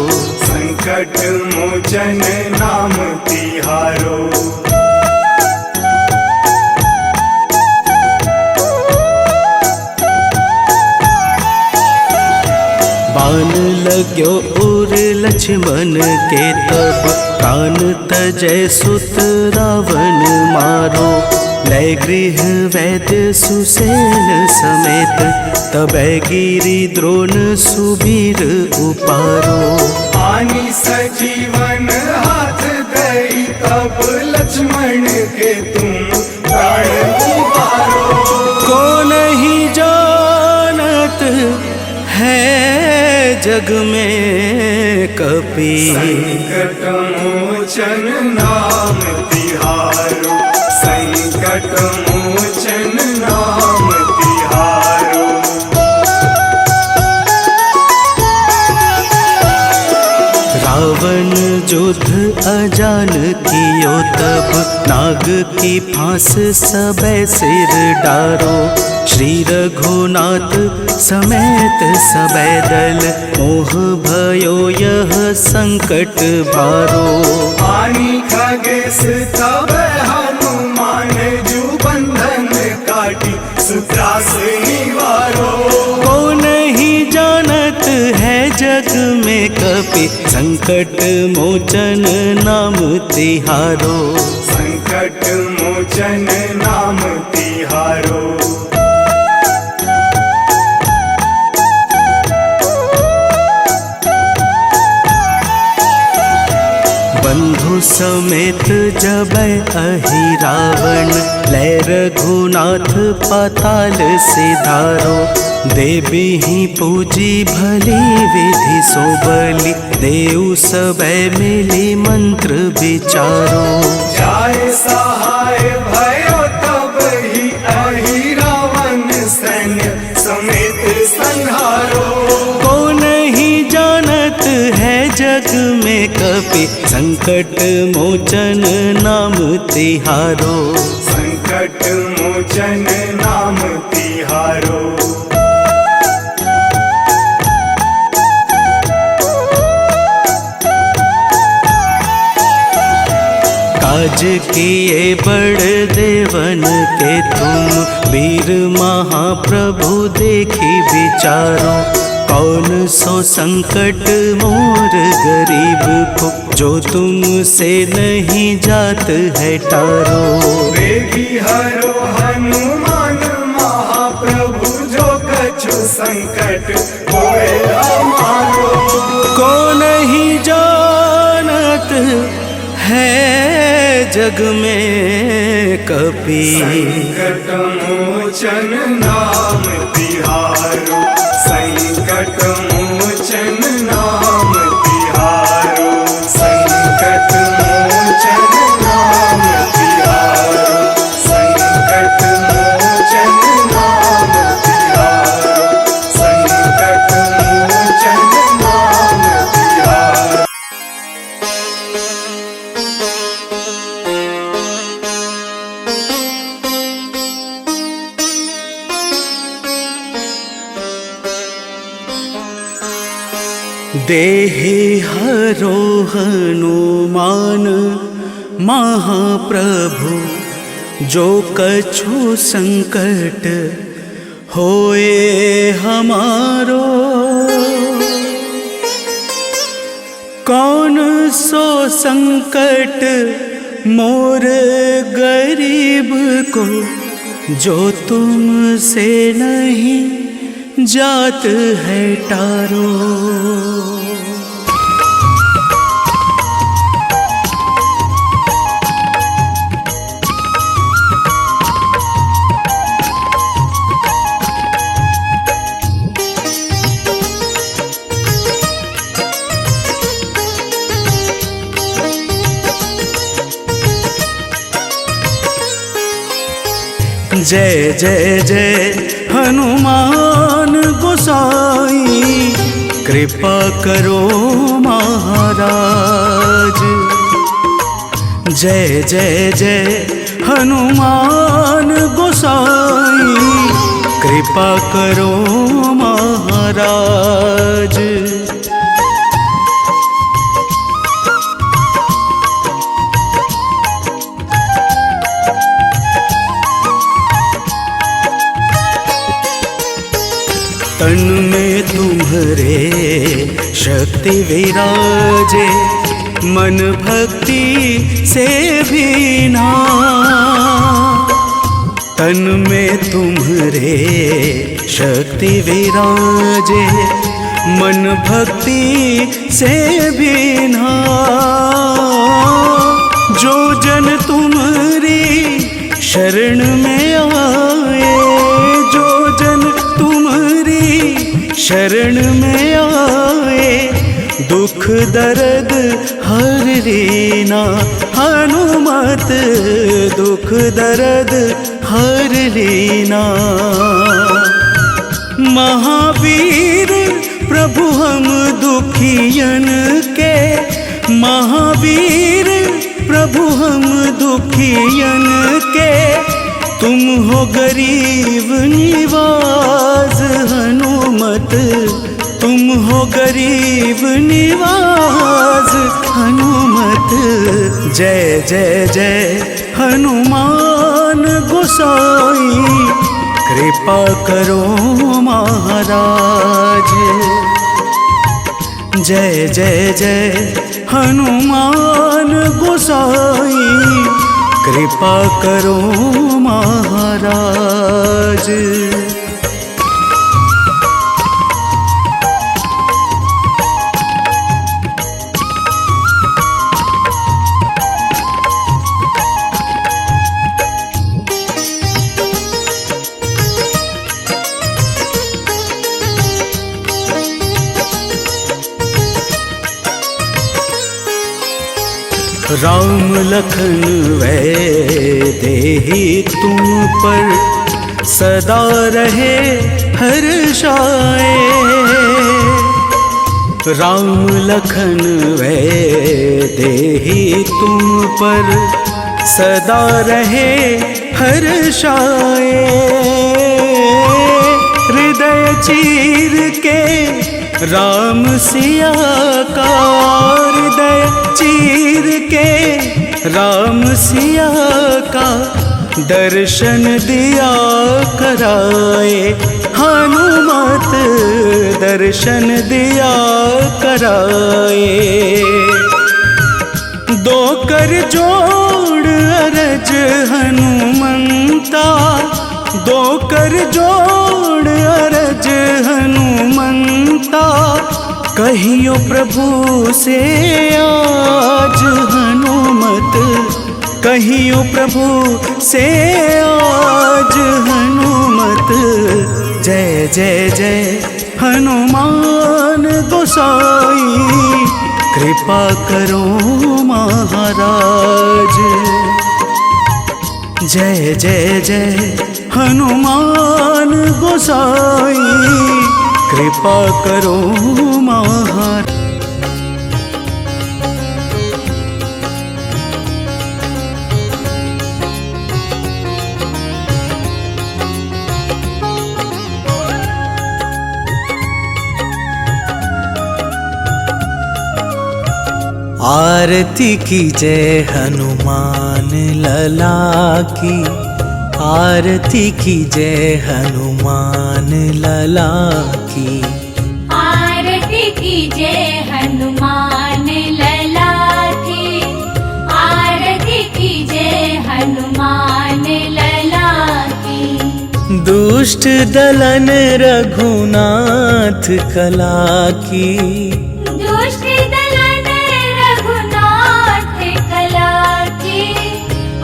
संकट मोचन नाम तिहारो। बाण लाग्यो उर लक्ष्मण के तब, प्राण तजय सुत रावण मारो। लय गृह वैद्य सुसेन समेत तबै गिरि द्रोण सुबीर उपारो। आनी सजीवन हाथ दई तब लक्ष्मण के तुम प्राण उबारो। को नहीं जानत है जग में कपि संकट मोचन नाम तिहारो। संकट मोचन नाम तिहारो। रावण युद्ध अजान कियो तब नाग की फांस सबे सिर डारो। श्री रघुनाथ समेत सबे दल मोह भयो यह संकट भारो। आनी खगेश तब हनुमान जू बंधन काटी सुत्रास निवारो। को नहीं जानत है जग में कपि संकट मोचन नाम तिहारो। संकट मोचन नाम तिहारो। बंधु समेत जबै अहि रावण लय रघुनाथ पाताल सिधारो। देवी ही पूजी भली विधि सो बलि देव सबे मिली मंत्र विचारो। जाय सहाय भयो तब ही अहि रावण सैन्य समेत संहारो। को नहीं जानत है जग में कपि संकट मोचन नाम तिहारो। संकट मोचन नाम तिहारो। काज किए बड़ देवन के तुम वीर महाप्रभु देखी विचारो। कौन सो संकट मोर गरीब को जो तुमसे नहीं जात है टारो। वेगी हरो हनुमान महाप्रभु जो कछु संकट होए हमारो। को नहीं जानत है जग में कपि संकट मोचन नाम तिहारो। संकट मोचन नाम तिहारो। संकट मोचन नाम तिहारो। संकट मोचन नाम तिहारो। संकट मोचन नाम तिहारो। देहि हरो हनुमान महाप्रभु जो कछु संकट होए हमारो। कौन सो संकट मोर गरीब को जो तुमसे नहीं जात है टारो। जय जय जय हनुमान गोसाई कृपा करो महाराज। जय जय जय हनुमान गोसाई कृपा करो महाराज। तन में तुम्हारे शक्ति विराजे मन भक्ति से भी ना तन में तुम्हारे शक्ति विराजे, मन भक्ति से भीना। जो जन तुम्हारी शरण में आए, जो जन तुम्हारी शरण में आए, दुख दर्द हर लीना। हनुमत दुख दर्द हर लीना। महावीर प्रभु हम दुखियन के, महावीर प्रभु हम दुखियन के, तुम हो गरीब निवाज हनुमत, तुम हो गरीब निवाज हनुमत। जय जय जय हनुमान गोसाई, कृपा करो महाराज। जय जय जय हनुमान गोसाई, कृपा करो महाराज। राम लखन वैदेही तुम पर सदा रहे हर्षाए। राम लखन वैदेही तुम पर सदा रहे हर्षाए। हृदय चीर के राम सिया का, हृदय चीर के राम सिया का, दर्शन दिया कराए। हनुमत दर्शन दिया कराए। दो कर जोड़ अरज हनुमंता, दो कर जोड़ अरज हनुमंता, कहियो प्रभु से आज हनुमत, कहियो प्रभु से आज हनुमत। जय जय जय हनुमान गोसाई, कृपा करो महाराज। जय जय जय हनुमान गोसाई, कृपा करो महाराज। आरती की जय हनुमान लला की, आरती की जय हनुमान लला की। आरती की जय हनुमान लला की, आरती की जय हनुमान लला की। दुष्ट दलन रघुनाथ कला की, दुष्ट दलन रघुनाथ कला की।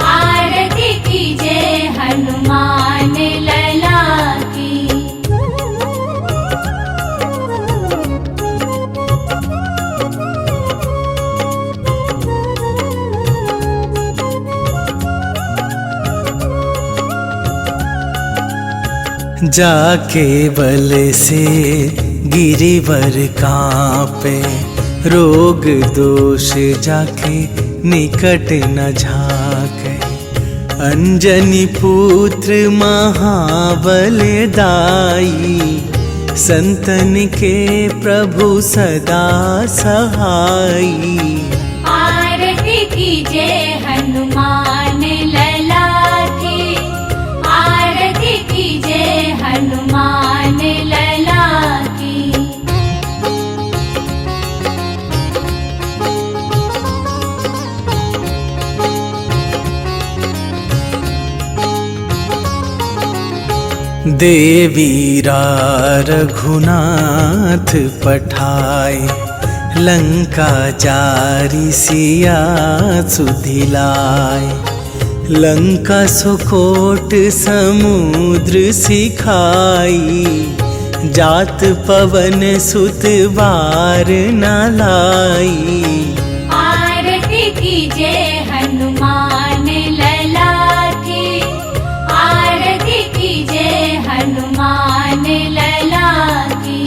आरती की जय हनुमान लला की। जाके बल से गिरिवर कांपे, रोग दोष जाके निकट न झाके। अंजनी पुत्र महाबल दाई, संतन के प्रभु सदा सहाई। आरती की जय हनुमान लला की, आरती की जय हनुमान लला की। देवीरा रघुनाथ पठाए, लंका जारी सिया सुधिलाए। लंका सुकोट समुद्र सिखाई, जात पवन सुत बार न लाई। आरती कीजे हनुमान लला की, आरती कीजे हनुमान लला की।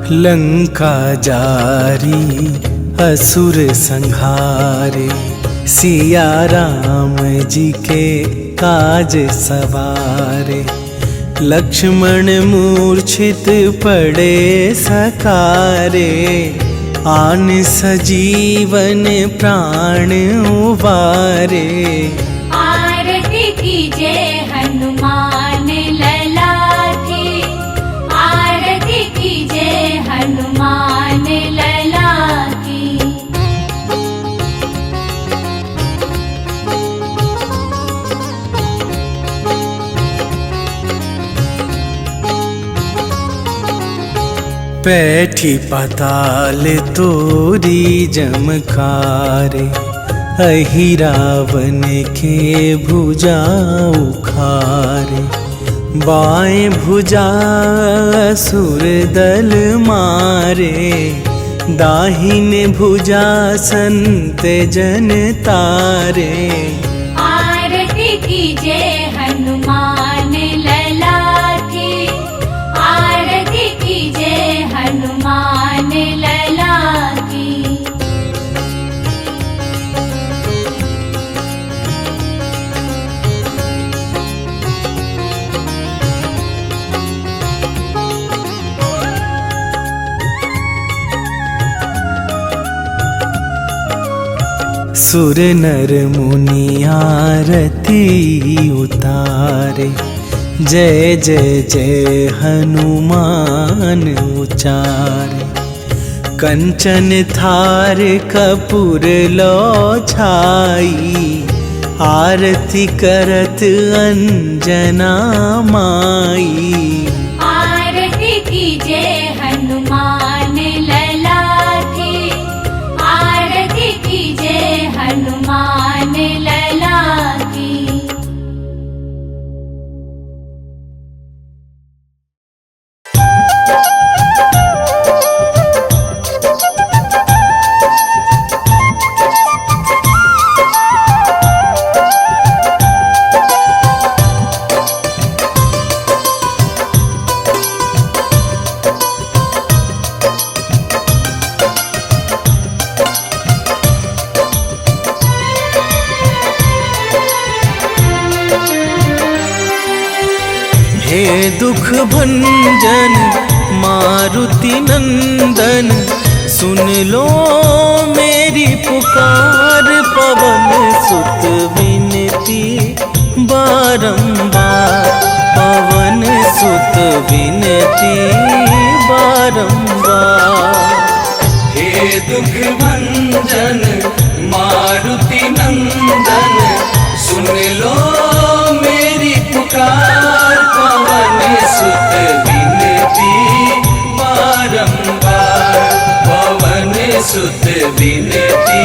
लंका जारी असुर संहारे, सिया राम जी के काज सवारे। लक्ष्मण मूर्छित पड़े सकारे, आन सजीवन प्राण उबारे। आरती कीजे हनुमान लला की, आरती कीजे हनुमान लला की। पैठी पाताल तोरी जमकारे, अहि रावण के भुजा उखारे। बाएं भुजा असुर दल मारे, दाहिन भुजा संत जन तारे। आरती कीजे हनुमान लला की, आरती कीजे हनुमान लला की। सुर नर मुनि आरती उतारे, जय जय जय हनुमान उचारे। कंचन थार कपूर लो छाई, आरती करत अंजना माई। आरती कीजे हनुमान लला की, आरती कीजे हनुमान लला की। हे दुख भंजन मारुति नंदन, सुन लो मेरी पुकार। पवन सुत विनती बारंबार, पवन सुत विनती बारंबार। हे दुख भंजन मारुति नंदन, सुन लो मेरी पुकार। पवन सुत विनती बारंबार, पवन सुत विनती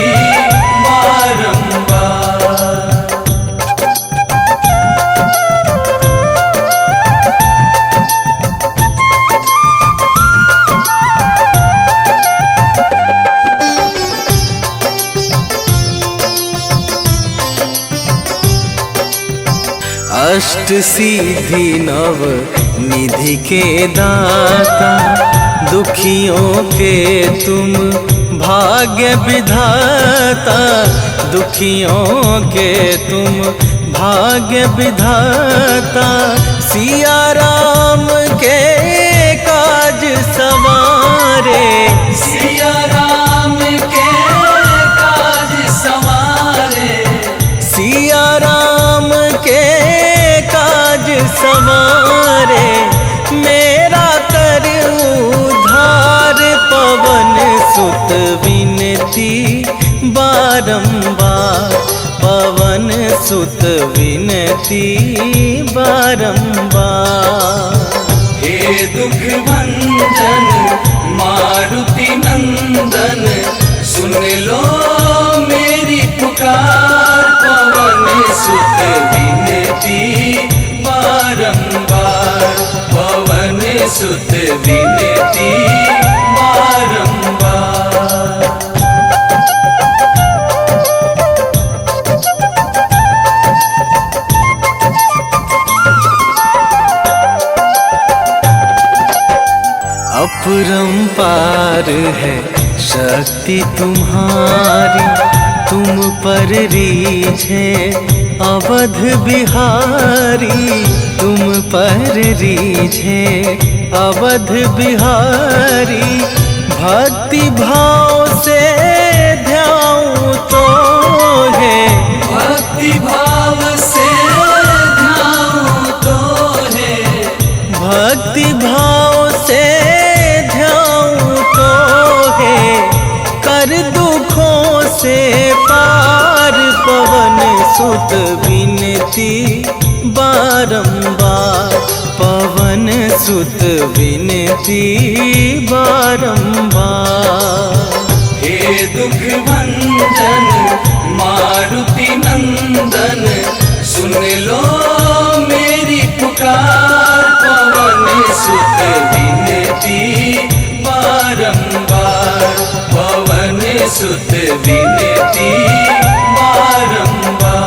बारंबार। अष्ट सिद्धि नव निधि के दाता, दुखियों के तुम भाग्य विधाता। दुखियों के तुम भाग्य विधाता, सिया राम के काज सवारे। सिया राम के काज सवारे, सिया राम के काज सुत विनती बारंबार, पवन सुत विनती बारंबार। हे दुख भंजन मारुति नंदन, सुन लो मेरी पुकार, पवन सुत विनती बारंबार, पवन सुत विनती बारंबार। अपरंपार है शक्ति तुम्हारी, तुम पर रीझे अवध बिहारी, तुम पर रीझे अवध बिहारी। भक्ति भाव से ध्याऊं तो है, भक्ति भाव से ध्याऊं तो है, भक्ति भाव से ध्याऊं तो है। कर दुखों से पार, पवन सुत विनती बारंबार, पवन सुत विनती बारंबार। हे दुख भंजन मारुति नंदन, सुन लो मेरी पुकार, पवन सुत विनती बारंबार, पवन सुत विनती बारंबार।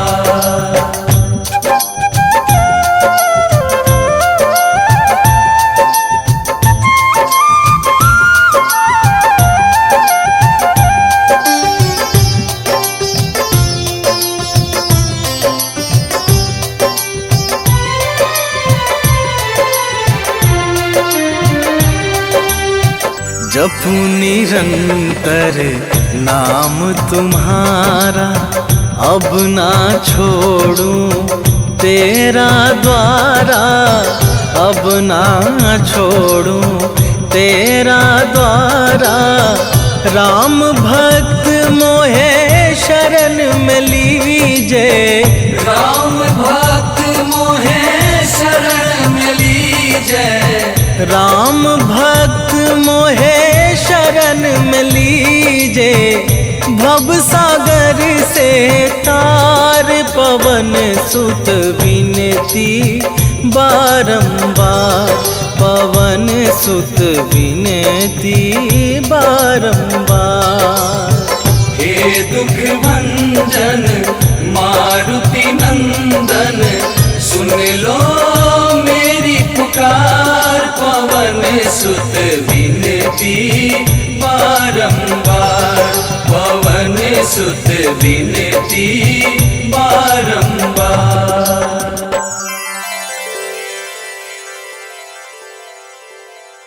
जपू निरंतर नाम तुम्हारा, अब ना छोड़ूं तेरा द्वारा, अब ना छोड़ूं तेरा द्वारा। राम भक्त मोहे शरण में लीजे, राम भक्त मोहे शरण में लीजे, राम भक्त मोहे शरण में लीजे। भव सागर से तार, पवन सुत विनती बारंबार, पवन सुत विनती बारंबार। हे दुख भंजन मारुति नंदन, सुन लो मेरी पुकार, पवन सुत विनती बारंबार, पवन सुत विनती